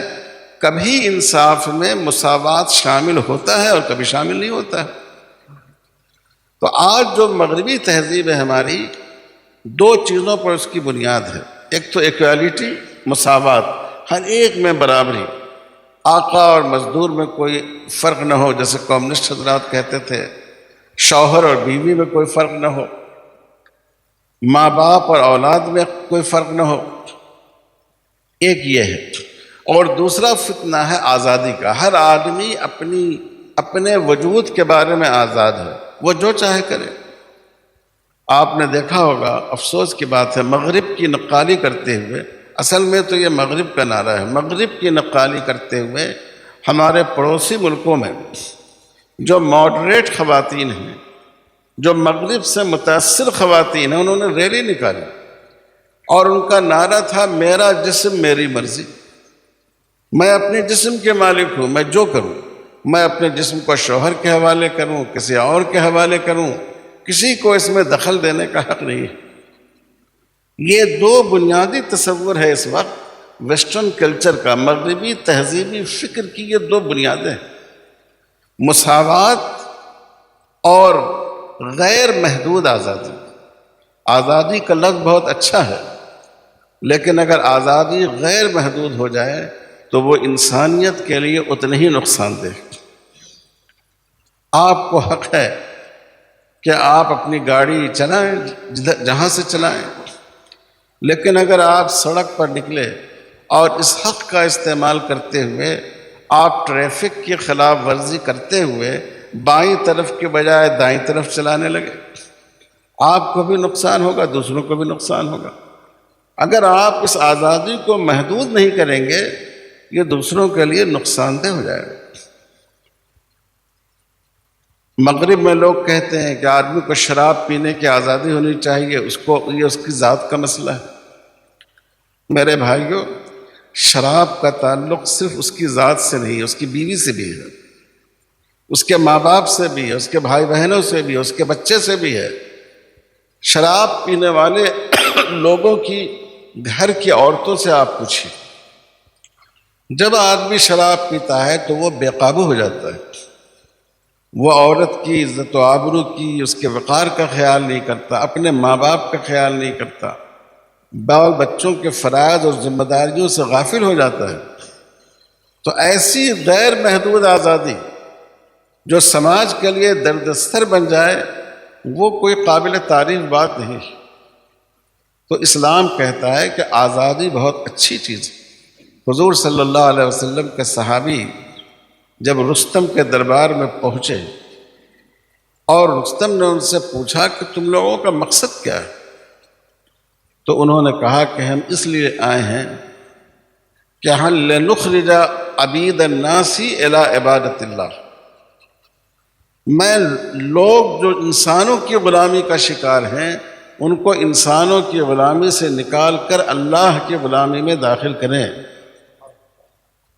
کبھی انصاف میں مساوات شامل ہوتا ہے اور کبھی شامل نہیں ہوتا ہے۔ تو آج جو مغربی تہذیب ہے ہماری، 2 چیزوں پر اس کی بنیاد ہے، ایک تو ایکویلٹی، مساوات، ہر ایک میں برابری، آقا اور مزدور میں کوئی فرق نہ ہو، جیسے کمیونسٹ حضرات کہتے تھے، شوہر اور بیوی میں کوئی فرق نہ ہو، ماں باپ اور اولاد میں کوئی فرق نہ ہو، ایک یہ ہے۔ اور دوسرا فتنہ ہے آزادی کا، ہر آدمی اپنے وجود کے بارے میں آزاد ہے، وہ جو چاہے کرے۔ آپ نے دیکھا ہوگا، افسوس کی بات ہے، مغرب کی نقالی کرتے ہوئے، اصل میں تو یہ مغرب کا نعرہ ہے، مغرب کی نقالی کرتے ہوئے ہمارے پڑوسی ملکوں میں جو ماڈریٹ خواتین ہیں، جو مغرب سے متاثر خواتین ہیں، انہوں نے ریلی نکالی اور ان کا نعرہ تھا میرا جسم میری مرضی، میں اپنے جسم کے مالک ہوں، میں جو کروں، میں اپنے جسم کو شوہر کے حوالے کروں، کسی اور کے حوالے کروں، کسی کو اس میں دخل دینے کا حق نہیں ہے۔ یہ 2 بنیادی تصور ہے اس وقت ویسٹرن کلچر کا، مغربی تہذیبی فکر کی یہ 2 بنیادیں ہیں، مساوات اور غیر محدود آزادی۔ آزادی کا لفظ بہت اچھا ہے، لیکن اگر آزادی غیر محدود ہو جائے تو وہ انسانیت کے لیے اتنے ہی نقصان دہ۔ آپ کو حق ہے کہ آپ اپنی گاڑی چلائیں جہاں سے چلائیں، لیکن اگر آپ سڑک پر نکلے اور اس حق کا استعمال کرتے ہوئے آپ ٹریفک کی خلاف ورزی کرتے ہوئے بائیں طرف کے بجائے دائیں طرف چلانے لگے، آپ کو بھی نقصان ہوگا، دوسروں کو بھی نقصان ہوگا۔ اگر آپ اس آزادی کو محدود نہیں کریں گے، یہ دوسروں کے لیے نقصان دہ ہو جائے گا۔ مغرب میں لوگ کہتے ہیں کہ آدمی کو شراب پینے کی آزادی ہونی چاہیے، یہ اس کی ذات کا مسئلہ ہے۔ میرے بھائیوں، شراب کا تعلق صرف اس کی ذات سے نہیں، اس کی بیوی سے بھی ہے، اس کے ماں باپ سے بھی ہے، اس کے بھائی بہنوں سے بھی ہے، اس کے بچے سے بھی ہے۔ شراب پینے والے لوگوں کی گھر کی عورتوں سے آپ پوچھیں، جب آدمی شراب پیتا ہے تو وہ بے قابو ہو جاتا ہے، وہ عورت کی عزت و آبرو کی، اس کے وقار کا خیال نہیں کرتا، اپنے ماں باپ کا خیال نہیں کرتا، بال بچوں کے فرائض اور ذمہ داریوں سے غافل ہو جاتا ہے، تو ایسی غیر محدود آزادی جو سماج کے لیے دردسر بن جائے وہ کوئی قابل تعریف بات نہیں۔ تو اسلام کہتا ہے کہ آزادی بہت اچھی چیز ہے۔ حضور صلی اللہ علیہ وسلم کے صحابی جب رستم کے دربار میں پہنچے اور رستم نے ان سے پوچھا کہ تم لوگوں کا مقصد کیا ہے، تو انہوں نے کہا کہ ہم اس لیے آئے ہیں کہ ہم لنخرج عبید الناس الی عبادت اللہ، میں لوگ جو انسانوں کی غلامی کا شکار ہیں ان کو انسانوں کی غلامی سے نکال کر اللہ کی غلامی میں داخل کریں۔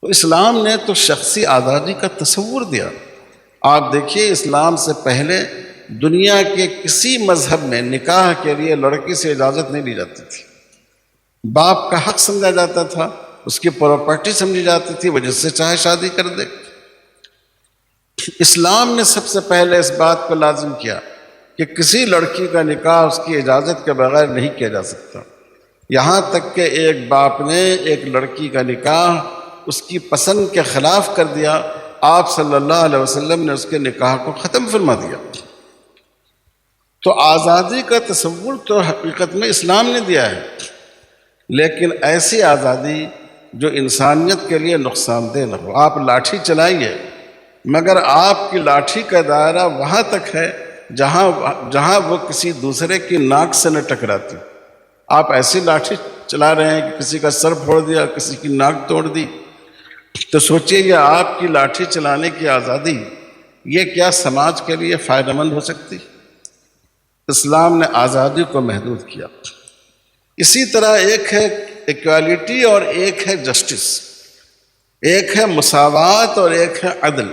تو اسلام نے تو شخصی آزادی کا تصور دیا۔ آپ دیکھیے اسلام سے پہلے دنیا کے کسی مذہب میں نکاح کے لیے لڑکی سے اجازت نہیں لی جاتی تھی، باپ کا حق سمجھا جاتا تھا، اس کی پراپرٹی سمجھی جاتی تھی، وہ جس سے چاہے شادی کر دے۔ اسلام نے سب سے پہلے اس بات کو لازم کیا کہ کسی لڑکی کا نکاح اس کی اجازت کے بغیر نہیں کیا جا سکتا، یہاں تک کہ ایک باپ نے ایک لڑکی کا نکاح اس کی پسند کے خلاف کر دیا، آپ صلی اللہ علیہ وسلم نے اس کے نکاح کو ختم فرما دیا۔ تو آزادی کا تصور تو حقیقت میں اسلام نے دیا ہے، لیکن ایسی آزادی جو انسانیت کے لیے نقصان دہ نہ ہو۔ آپ لاٹھی چلائیے مگر آپ کی لاٹھی کا دائرہ وہاں تک ہے جہاں وہ کسی دوسرے کی ناک سے نہ ٹکراتی۔ آپ ایسی لاٹھی چلا رہے ہیں کہ کسی کا سر پھوڑ دیا، کسی کی ناک توڑ دی، تو سوچئے یہ آپ کی لاٹھی چلانے کی آزادی یہ کیا سماج کے لیے فائدہ مند ہو سکتی؟ اسلام نے آزادی کو محدود کیا۔ اسی طرح ایک ہے ایکوالٹی اور ایک ہے جسٹس، ایک ہے مساوات اور ایک ہے عدل۔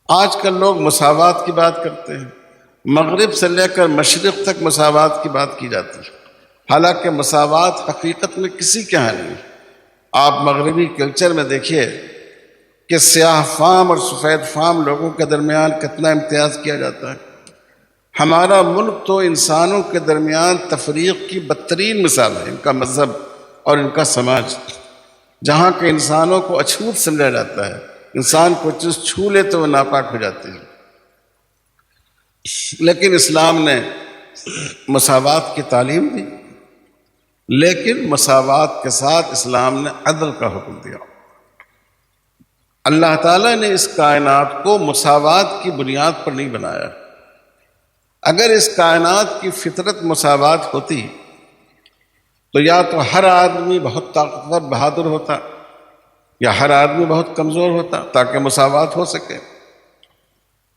آج کل لوگ مساوات کی بات کرتے ہیں، مغرب سے لے کر مشرق تک مساوات کی بات کی جاتی ہے، حالانکہ مساوات حقیقت میں کسی کے ہاں نہیں۔ آپ مغربی کلچر میں دیکھیے کہ سیاہ فام اور سفید فام لوگوں کے درمیان کتنا امتیاز کیا جاتا ہے۔ ہمارا ملک تو انسانوں کے درمیان تفریق کی بدترین مثال ہے، ان کا مذہب اور ان کا سماج، جہاں کے انسانوں کو اچھوت سمجھا جاتا ہے، انسان کو چیز چھو لے تو وہ ناپاک ہو جاتی ہے۔ لیکن اسلام نے مساوات کی تعلیم دی، لیکن مساوات کے ساتھ اسلام نے عدل کا حکم دیا۔ اللہ تعالیٰ نے اس کائنات کو مساوات کی بنیاد پر نہیں بنایا۔ اگر اس کائنات کی فطرت مساوات ہوتی تو یا تو ہر آدمی بہت طاقتور بہادر ہوتا یا ہر آدمی بہت کمزور ہوتا تاکہ مساوات ہو سکے،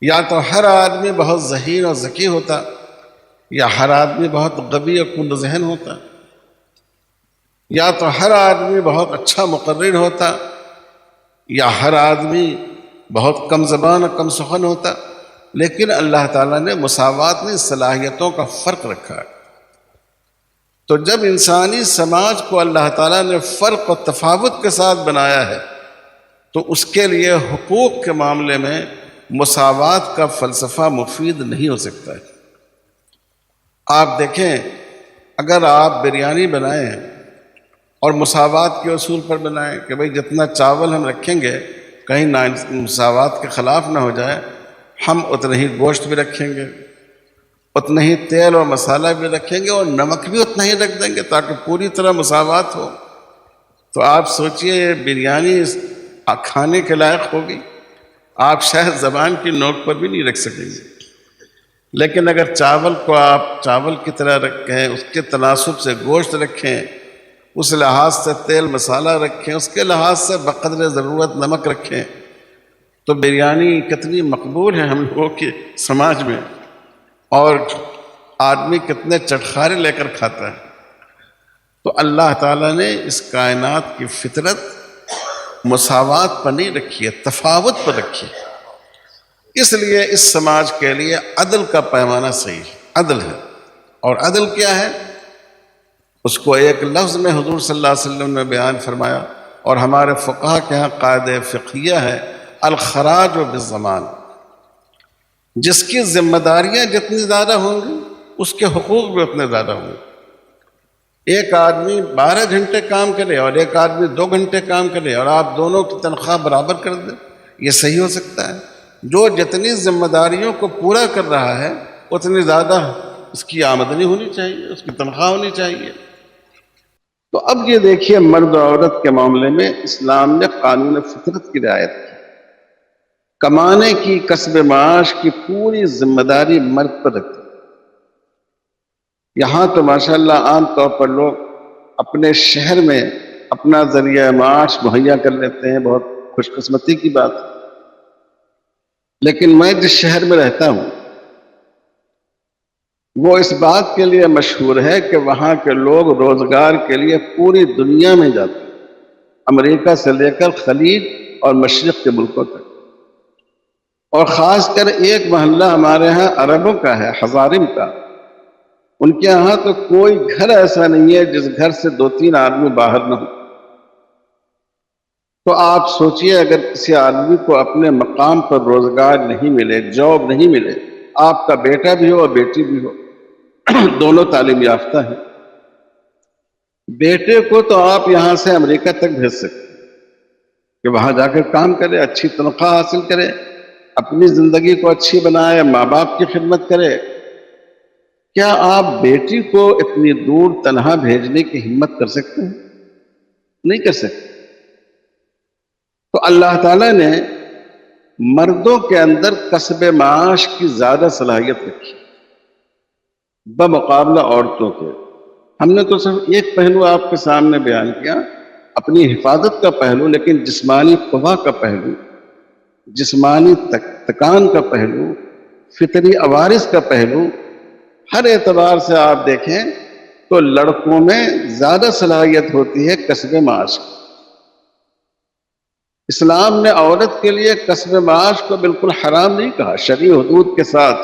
یا تو ہر آدمی بہت ذہین اور ذکی ہوتا یا ہر آدمی بہت غبی اور کند ذہن ہوتا، یا تو ہر آدمی بہت اچھا مقرر ہوتا یا ہر آدمی بہت کم زبان اور کم سخن ہوتا۔ لیکن اللہ تعالیٰ نے مساوات میں صلاحیتوں کا فرق رکھا ہے۔ تو جب انسانی سماج کو اللہ تعالیٰ نے فرق و تفاوت کے ساتھ بنایا ہے تو اس کے لیے حقوق کے معاملے میں مساوات کا فلسفہ مفید نہیں ہو سکتا ہے۔ آپ دیکھیں اگر آپ بریانی بنائیں اور مساوات کے اصول پر بنائیں کہ بھئی جتنا چاول ہم رکھیں گے کہیں مساوات کے خلاف نہ ہو جائے، ہم اتنا ہی گوشت بھی رکھیں گے، اتنا ہی تیل اور مسالہ بھی رکھیں گے اور نمک بھی اتنا ہی رکھ دیں گے تاکہ پوری طرح مساوات ہو، تو آپ سوچئے یہ بریانی کھانے کے لائق ہوگی؟ آپ شاید زبان کی نوک پر بھی نہیں رکھ سکیں گے۔ لیکن اگر چاول کو آپ چاول کی طرح رکھیں، اس کے تناسب سے گوشت رکھیں، اس لحاظ سے تیل مسالہ رکھیں، اس کے لحاظ سے بقدر ضرورت نمک رکھیں، تو بریانی کتنی مقبول ہے ہم لوگوں کے سماج میں، اور آدمی کتنے چٹخارے لے کر کھاتا ہے۔ تو اللہ تعالیٰ نے اس کائنات کی فطرت مساوات پر نہیں رکھی ہے، تفاوت پر رکھی ہے۔ اس لیے اس سماج کے لیے عدل کا پیمانہ صحیح عدل ہے۔ اور عدل کیا ہے؟ اس کو ایک لفظ میں حضور صلی اللہ علیہ وسلم نے بیان فرمایا، اور ہمارے فقہا کے ہاں قاعدہ فقہیہ ہے، الخراج بالضمان۔ جس کی ذمہ داریاں جتنی زیادہ ہوں گی اس کے حقوق بھی اتنے زیادہ ہوں گے۔ ایک آدمی 12 گھنٹے کام کرے اور ایک آدمی 2 گھنٹے کام کرے اور آپ دونوں کی تنخواہ برابر کر دیں، یہ صحیح ہو سکتا ہے؟ جو جتنی ذمہ داریوں کو پورا کر رہا ہے اتنی زیادہ اس کی آمدنی ہونی چاہیے، اس کی تنخواہ ہونی چاہیے۔ تو اب یہ دیکھیے، مرد و عورت کے معاملے میں اسلام نے قانون فطرت کی رعایت کی۔ کمانے کی، کسب معاش کی پوری ذمہ داری مرد پر رکھی۔ یہاں تو ماشاءاللہ عام طور پر لوگ اپنے شہر میں اپنا ذریعہ معاش مہیا کر لیتے ہیں، بہت خوش قسمتی کی بات ہے۔ لیکن میں جس شہر میں رہتا ہوں وہ اس بات کے لیے مشہور ہے کہ وہاں کے لوگ روزگار کے لیے پوری دنیا میں جاتے ہیں، امریکہ سے لے کر خلیج اور مشرق کے ملکوں تک۔ اور خاص کر ایک محلہ ہمارے ہاں عربوں کا ہے، ہزارم کا۔ ان کے ہاں تو کوئی گھر ایسا نہیں ہے جس گھر سے 2-3 آدمی باہر نہ ہو۔ تو آپ سوچئے، اگر کسی آدمی کو اپنے مقام پر روزگار نہیں ملے، جاب نہیں ملے، آپ کا بیٹا بھی ہو اور بیٹی بھی ہو، دونوں تعلیم یافتہ ہیں، بیٹے کو تو آپ یہاں سے امریکہ تک بھیج سکتے ہیں کہ وہاں جا کر کام کرے، اچھی تنخواہ حاصل کرے، اپنی زندگی کو اچھی بنائے، ماں باپ کی خدمت کرے۔ کیا آپ بیٹی کو اتنی دور تنہا بھیجنے کی ہمت کر سکتے ہیں؟ نہیں کر سکتے۔ تو اللہ تعالیٰ نے مردوں کے اندر کسب معاش کی زیادہ صلاحیت رکھی بمقابلہ عورتوں کے۔ ہم نے تو صرف ایک پہلو آپ کے سامنے بیان کیا، اپنی حفاظت کا پہلو، لیکن جسمانی قوا کا پہلو، جسمانی تکان کا پہلو، فطری عوارض کا پہلو، ہر اعتبار سے آپ دیکھیں تو لڑکوں میں زیادہ صلاحیت ہوتی ہے کسب معاش کی۔ اسلام نے عورت کے لیے کسب معاش کو بالکل حرام نہیں کہا، شرعی حدود کے ساتھ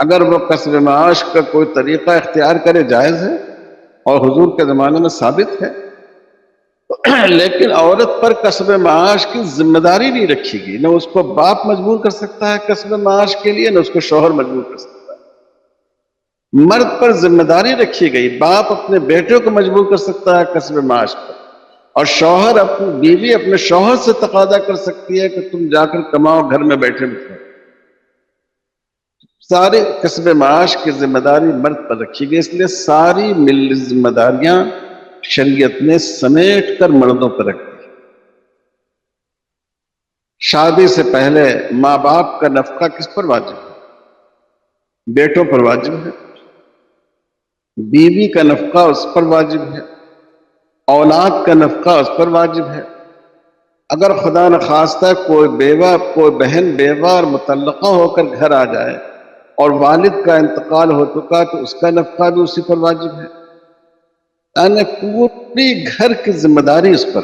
اگر وہ کسب معاش کا کوئی طریقہ اختیار کرے جائز ہے اور حضور کے زمانے میں ثابت ہے۔ لیکن عورت پر کسب معاش کی ذمہ داری نہیں رکھی گئی، نہ اس کو باپ مجبور کر سکتا ہے کسب معاش کے لیے، نہ اس کو شوہر مجبور کر سکتا ہے۔ مرد پر ذمہ داری رکھی گئی، باپ اپنے بیٹے کو مجبور کر سکتا ہے کسب معاش پر، اور شوہر اپنی بیوی اپنے شوہر سے تقاضا کر سکتی ہے کہ تم جا کر کماؤ، گھر میں بیٹھے مت رہو۔ سارے کسب معاش کی ذمہ داری مرد پر رکھی گئی، اس لیے ساری ملی ذمہ داریاں شریعت نے سمیٹ کر مردوں پر رکھ دی۔ شادی سے پہلے ماں باپ کا نفقہ کس پر واجب ہے؟ بیٹوں پر واجب ہے۔ بیوی کا نفقہ اس پر واجب ہے، اولاد کا نفقہ اس پر واجب ہے۔ اگر خدا نخواستہ کوئی بیوہ، کوئی بہن بیوہ اور مطلقہ ہو کر گھر آ جائے اور والد کا انتقال ہو چکا تو اس کا نفقہ بھی اسی پر واجب ہے، یعنی پوری گھر کی ذمہ داری اس پر۔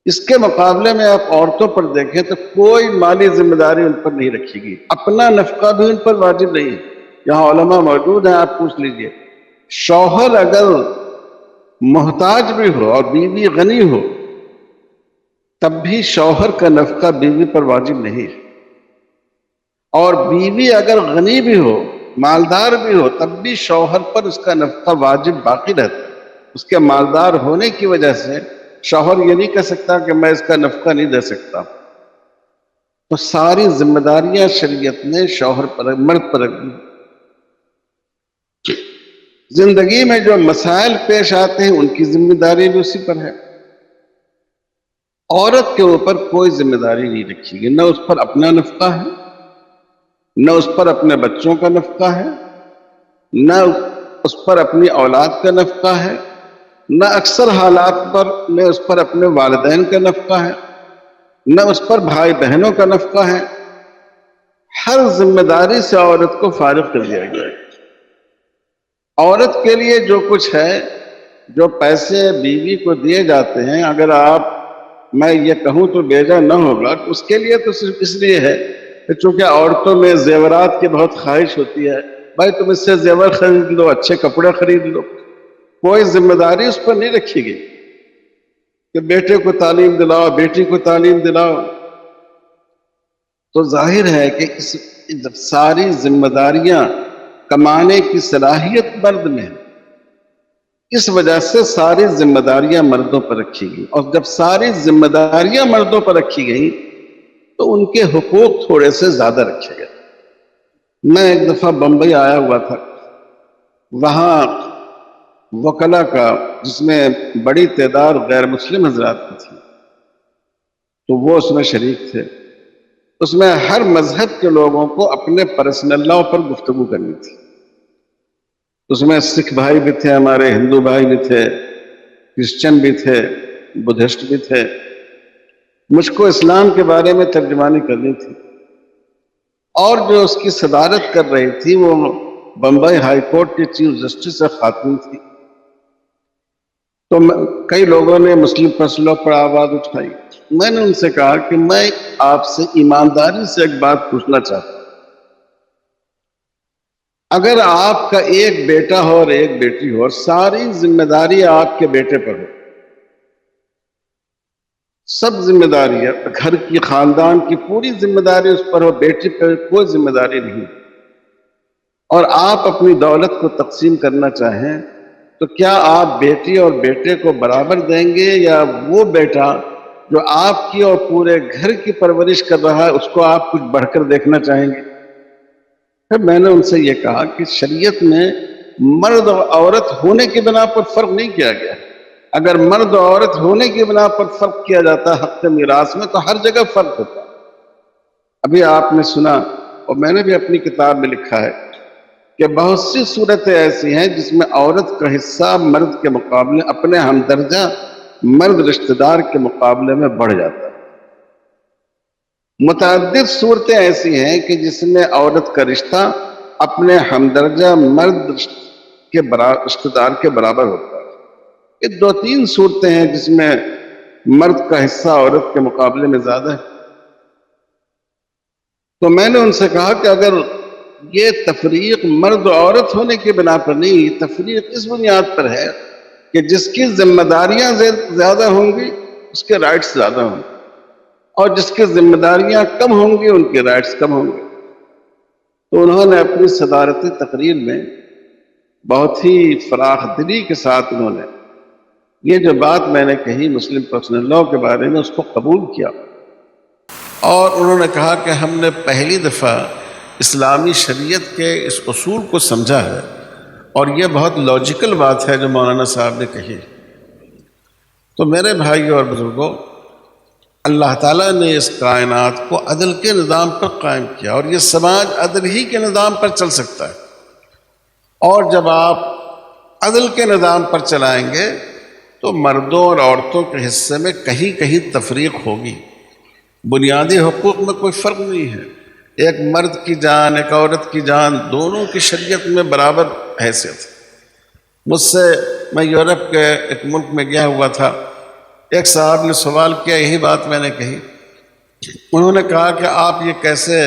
اس کے مقابلے میں آپ عورتوں پر دیکھیں تو کوئی مالی ذمہ داری ان پر نہیں رکھی گئی، اپنا نفقہ بھی ان پر واجب نہیں ہے۔ یہاں علماء موجود ہیں، آپ پوچھ لیجئے، شوہر اگر محتاج بھی ہو اور بیوی غنی ہو تب بھی شوہر کا نفقہ بیوی پر واجب نہیں ہے، اور بیوی اگر غنی بھی ہو، مالدار بھی ہو، تب بھی شوہر پر اس کا نفقہ واجب باقی رہتا ہے۔ اس کے مالدار ہونے کی وجہ سے شوہر یہ نہیں کہہ سکتا کہ میں اس کا نفقہ نہیں دے سکتا۔ تو ساری ذمہ داریاں شریعت نے شوہر پر، مرد پر رکھ دی۔ زندگی میں جو مسائل پیش آتے ہیں ان کی ذمہ داری بھی اسی پر ہے۔ عورت کے اوپر کوئی ذمہ داری نہیں رکھی گئی، نہ اس پر اپنا نفقہ ہے، نہ اس پر اپنے بچوں کا نفقہ ہے، نہ اس پر اپنی اولاد کا نفقہ ہے، نہ اکثر حالات پر نہ اس پر اپنے والدین کا نفقہ ہے، نہ اس پر بھائی بہنوں کا نفقہ ہے۔ ہر ذمہ داری سے عورت کو فارغ کر دیا گیا ہے۔ عورت کے لیے جو کچھ ہے، جو پیسے بیوی کو دیے جاتے ہیں، اگر میں یہ کہوں تو بیجا نہ ہوگا، تو اس کے لیے تو صرف اس لیے ہے کہ چونکہ عورتوں میں زیورات کی بہت خواہش ہوتی ہے، بھائی تم اس سے زیور خرید لو، اچھے کپڑے خرید لو۔ کوئی ذمہ داری اس پر نہیں رکھی گئی کہ بیٹے کو تعلیم دلاؤ، بیٹی کو تعلیم دلاؤ۔ تو ظاہر ہے کہ جب ساری ذمہ داریاں کمانے کی صلاحیت مرد میں ہے، اس وجہ سے ساری ذمہ داریاں مردوں پر رکھی گئی، اور جب ساری ذمہ داریاں مردوں پر رکھی گئی تو ان کے حقوق تھوڑے سے زیادہ رکھے گئے۔ میں ایک دفعہ بمبئی آیا ہوا تھا، وہاں وکلا کا، جس میں بڑی تعداد غیر مسلم حضرات کی تھی، تو وہ اس میں شریک تھے۔ اس میں ہر مذہب کے لوگوں کو اپنے پرسنل لا پر گفتگو کرنی تھی۔ اس میں سکھ بھائی بھی تھے، ہمارے ہندو بھائی بھی تھے، کرسچن بھی تھے، بدھسٹ بھی تھے۔ مجھ کو اسلام کے بارے میں ترجمانی کرنی تھی، اور جو اس کی صدارت کر رہی تھی وہ بمبئی ہائی کورٹ کی چیف جسٹس خاتون تھی۔ تو کئی لوگوں نے مسلم پرسنل پر آواز اٹھائی۔ میں نے ان سے کہا کہ میں آپ سے ایمانداری سے ایک بات پوچھنا چاہتا ہوں، اگر آپ کا ایک بیٹا ہو اور ایک بیٹی ہو اور ساری ذمہ داری آپ کے بیٹے پر ہو، سب ذمہ داری ہے، گھر کی، خاندان کی پوری ذمہ داری اس پر ہو، بیٹی پر کوئی ذمہ داری نہیں، اور آپ اپنی دولت کو تقسیم کرنا چاہیں، تو کیا آپ بیٹی اور بیٹے کو برابر دیں گے، یا وہ بیٹا جو آپ کی اور پورے گھر کی پرورش کر رہا ہے اس کو آپ کچھ بڑھ کر دیکھنا چاہیں گے؟ پھر میں نے ان سے یہ کہا کہ شریعت میں مرد اور عورت ہونے کی بنا پر فرق نہیں کیا گیا۔ اگر مرد اور عورت ہونے کی بنا پر فرق کیا جاتا حق میراث میں تو ہر جگہ فرق ہوتا۔ ابھی آپ نے سنا، اور میں نے بھی اپنی کتاب میں لکھا ہے، کہ بہت سی صورتیں ایسی ہیں جس میں عورت کا حصہ مرد کے مقابلے، اپنے ہمدرجہ مرد رشتہ دار کے مقابلے میں بڑھ جاتا ہے۔ متعدد صورتیں ایسی ہیں کہ جس میں عورت کا رشتہ اپنے ہمدرجہ مرد کے رشتہ دار کے برابر ہوتا ہے۔ یہ 2-3 صورتیں ہیں جس میں مرد کا حصہ عورت کے مقابلے میں زیادہ ہے۔ تو میں نے ان سے کہا کہ اگر یہ تفریق مرد و عورت ہونے کی بنا پر نہیں، یہ تفریق اس بنیاد پر ہے کہ جس کی ذمہ داریاں زیادہ ہوں گی اس کے رائٹس زیادہ ہوں گے، اور جس کی ذمہ داریاں کم ہوں گی ان کے رائٹس کم ہوں گے۔ تو انہوں نے اپنی صدارتی تقریر میں بہت ہی فراخ دلی کے ساتھ انہوں نے یہ جو بات میں نے کہی مسلم پرسنل لا کے بارے میں اس کو قبول کیا، اور انہوں نے کہا کہ ہم نے پہلی دفعہ اسلامی شریعت کے اس اصول کو سمجھا ہے، اور یہ بہت لاجیکل بات ہے جو مولانا صاحب نے کہی۔ تو میرے بھائیوں اور بزرگوں، اللہ تعالیٰ نے اس کائنات کو عدل کے نظام پر قائم کیا، اور یہ سماج عدل ہی کے نظام پر چل سکتا ہے۔ اور جب آپ عدل کے نظام پر چلائیں گے تو مردوں اور عورتوں کے حصے میں کہیں کہیں تفریق ہوگی۔ بنیادی حقوق میں کوئی فرق نہیں ہے، ایک مرد کی جان، ایک عورت کی جان، دونوں کی شریعت میں برابر حیثیت۔ مجھ سے، میں یورپ کے ایک ملک میں گیا ہوا تھا، ایک صاحب نے سوال کیا، یہی بات میں نے کہی۔ انہوں نے کہا کہ آپ یہ کیسے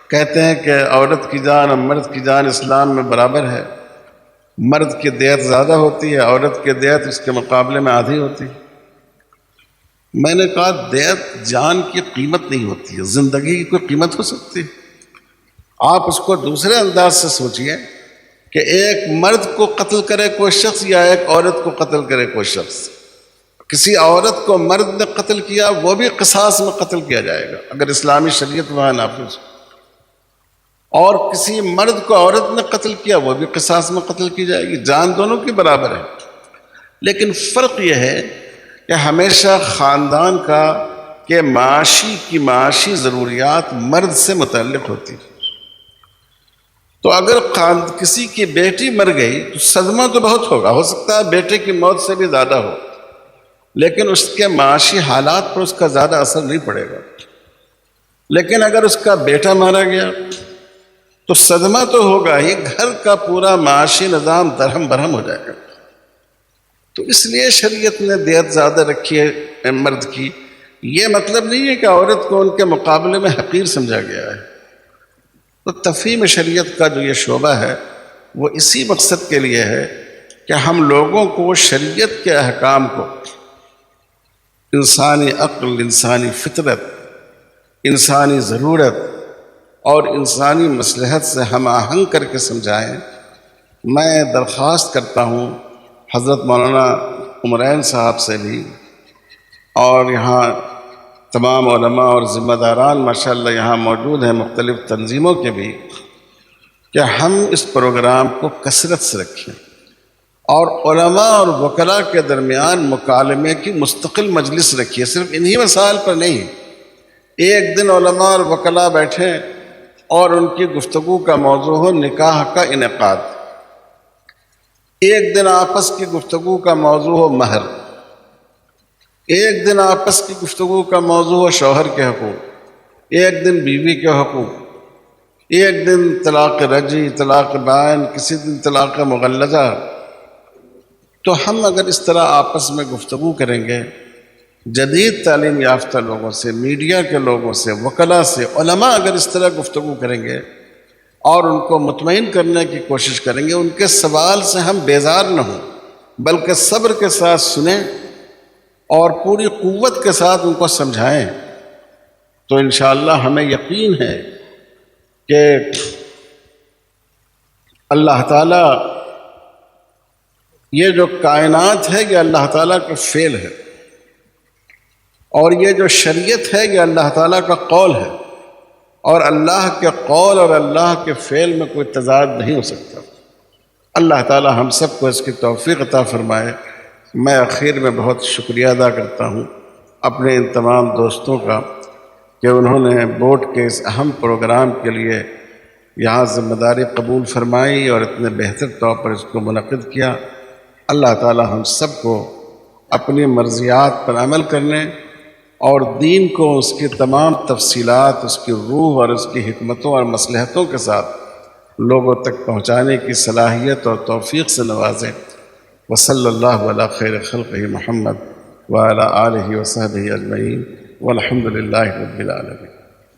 کہتے ہیں کہ عورت کی جان اور مرد کی جان اسلام میں برابر ہے؟ مرد کی دیت زیادہ ہوتی ہے، عورت کی دیت اس کے مقابلے میں آدھی ہوتی ہے۔ میں نے کہا دیت جان کی قیمت نہیں ہوتی ہے، زندگی کی کوئی قیمت ہو سکتی ہے؟ آپ اس کو دوسرے انداز سے سوچئے کہ ایک مرد کو قتل کرے کوئی شخص یا ایک عورت کو قتل کرے کوئی شخص، کسی عورت کو مرد نے قتل کیا وہ بھی قصاص میں قتل کیا جائے گا اگر اسلامی شریعت وہاں نافذ ہو، اور کسی مرد کو عورت نے قتل کیا وہ بھی قصاص میں قتل کی جائے گی، جان دونوں کی برابر ہے۔ لیکن فرق یہ ہے کہ ہمیشہ خاندان کا کہ معاشی ضروریات مرد سے متعلق ہوتی ہے۔ تو اگر کسی کی بیٹی مر گئی تو صدمہ تو بہت ہوگا، ہو سکتا ہے بیٹے کی موت سے بھی زیادہ ہو، لیکن اس کے معاشی حالات پر اس کا زیادہ اثر نہیں پڑے گا۔ لیکن اگر اس کا بیٹا مارا گیا تو صدمہ تو ہوگا ہی، گھر کا پورا معاشی نظام درہم برہم ہو جائے گا۔ تو اس لیے شریعت نے دیت زیادہ رکھی ہے مرد کی۔ یہ مطلب نہیں ہے کہ عورت کو ان کے مقابلے میں حقیر سمجھا گیا ہے۔ تو تفہیم شریعت کا جو یہ شعبہ ہے وہ اسی مقصد کے لیے ہے کہ ہم لوگوں کو شریعت کے احکام کو انسانی عقل، انسانی فطرت، انسانی ضرورت اور انسانی مصلحت سے ہم آہنگ کر کے سمجھائیں۔ میں درخواست کرتا ہوں حضرت مولانا عمرین صاحب سے بھی، اور یہاں تمام علماء اور ذمہ داران ماشاءاللہ یہاں موجود ہیں مختلف تنظیموں کے بھی، کہ ہم اس پروگرام کو کثرت سے رکھیں اور علماء اور وکلاء کے درمیان مکالمے کی مستقل مجلس رکھیے، صرف انہی مسائل پر نہیں۔ ایک دن علماء اور وکلاء بیٹھیں اور ان کی گفتگو کا موضوع ہو نکاح کا انعقاد، ایک دن آپس کی گفتگو کا موضوع ہو مہر، ایک دن آپس کی گفتگو کا موضوع ہو شوہر کے حقوق، ایک دن بیوی کے حقوق، ایک دن طلاق رجعی، طلاق بائن، کسی دن طلاق مغلظہ۔ تو ہم اگر اس طرح آپس میں گفتگو کریں گے، جدید تعلیم یافتہ لوگوں سے، میڈیا کے لوگوں سے، وکلاء سے، علماء اگر اس طرح گفتگو کریں گے اور ان کو مطمئن کرنے کی کوشش کریں گے، ان کے سوال سے ہم بیزار نہ ہوں بلکہ صبر کے ساتھ سنیں اور پوری قوت کے ساتھ ان کو سمجھائیں، تو انشاءاللہ ہمیں یقین ہے کہ اللہ تعالیٰ، یہ جو کائنات ہے یہ اللہ تعالیٰ کا فعل ہے، اور یہ جو شریعت ہے یہ اللہ تعالیٰ کا قول ہے، اور اللہ کے قول اور اللہ کے فعل میں کوئی تضاد نہیں ہو سکتا۔ اللہ تعالیٰ ہم سب کو اس کی توفیق عطا فرمائے۔ میں آخر میں بہت شکریہ ادا کرتا ہوں اپنے ان تمام دوستوں کا کہ انہوں نے بورڈ کے اس اہم پروگرام کے لیے یہاں ذمہ داری قبول فرمائی اور اتنے بہتر طور پر اس کو منعقد کیا۔ اللہ تعالیٰ ہم سب کو اپنی مرضیات پر عمل کرنے اور دین کو اس کی تمام تفصیلات، اس کی روح اور اس کی حکمتوں اور مصلحتوں کے ساتھ لوگوں تک پہنچانے کی صلاحیت اور توفیق سے نوازے۔ وصلی اللہ علی خیر خلقہ محمد وعلی آلہ وصحبہ اجمعین والحمد للہ رب العالمین۔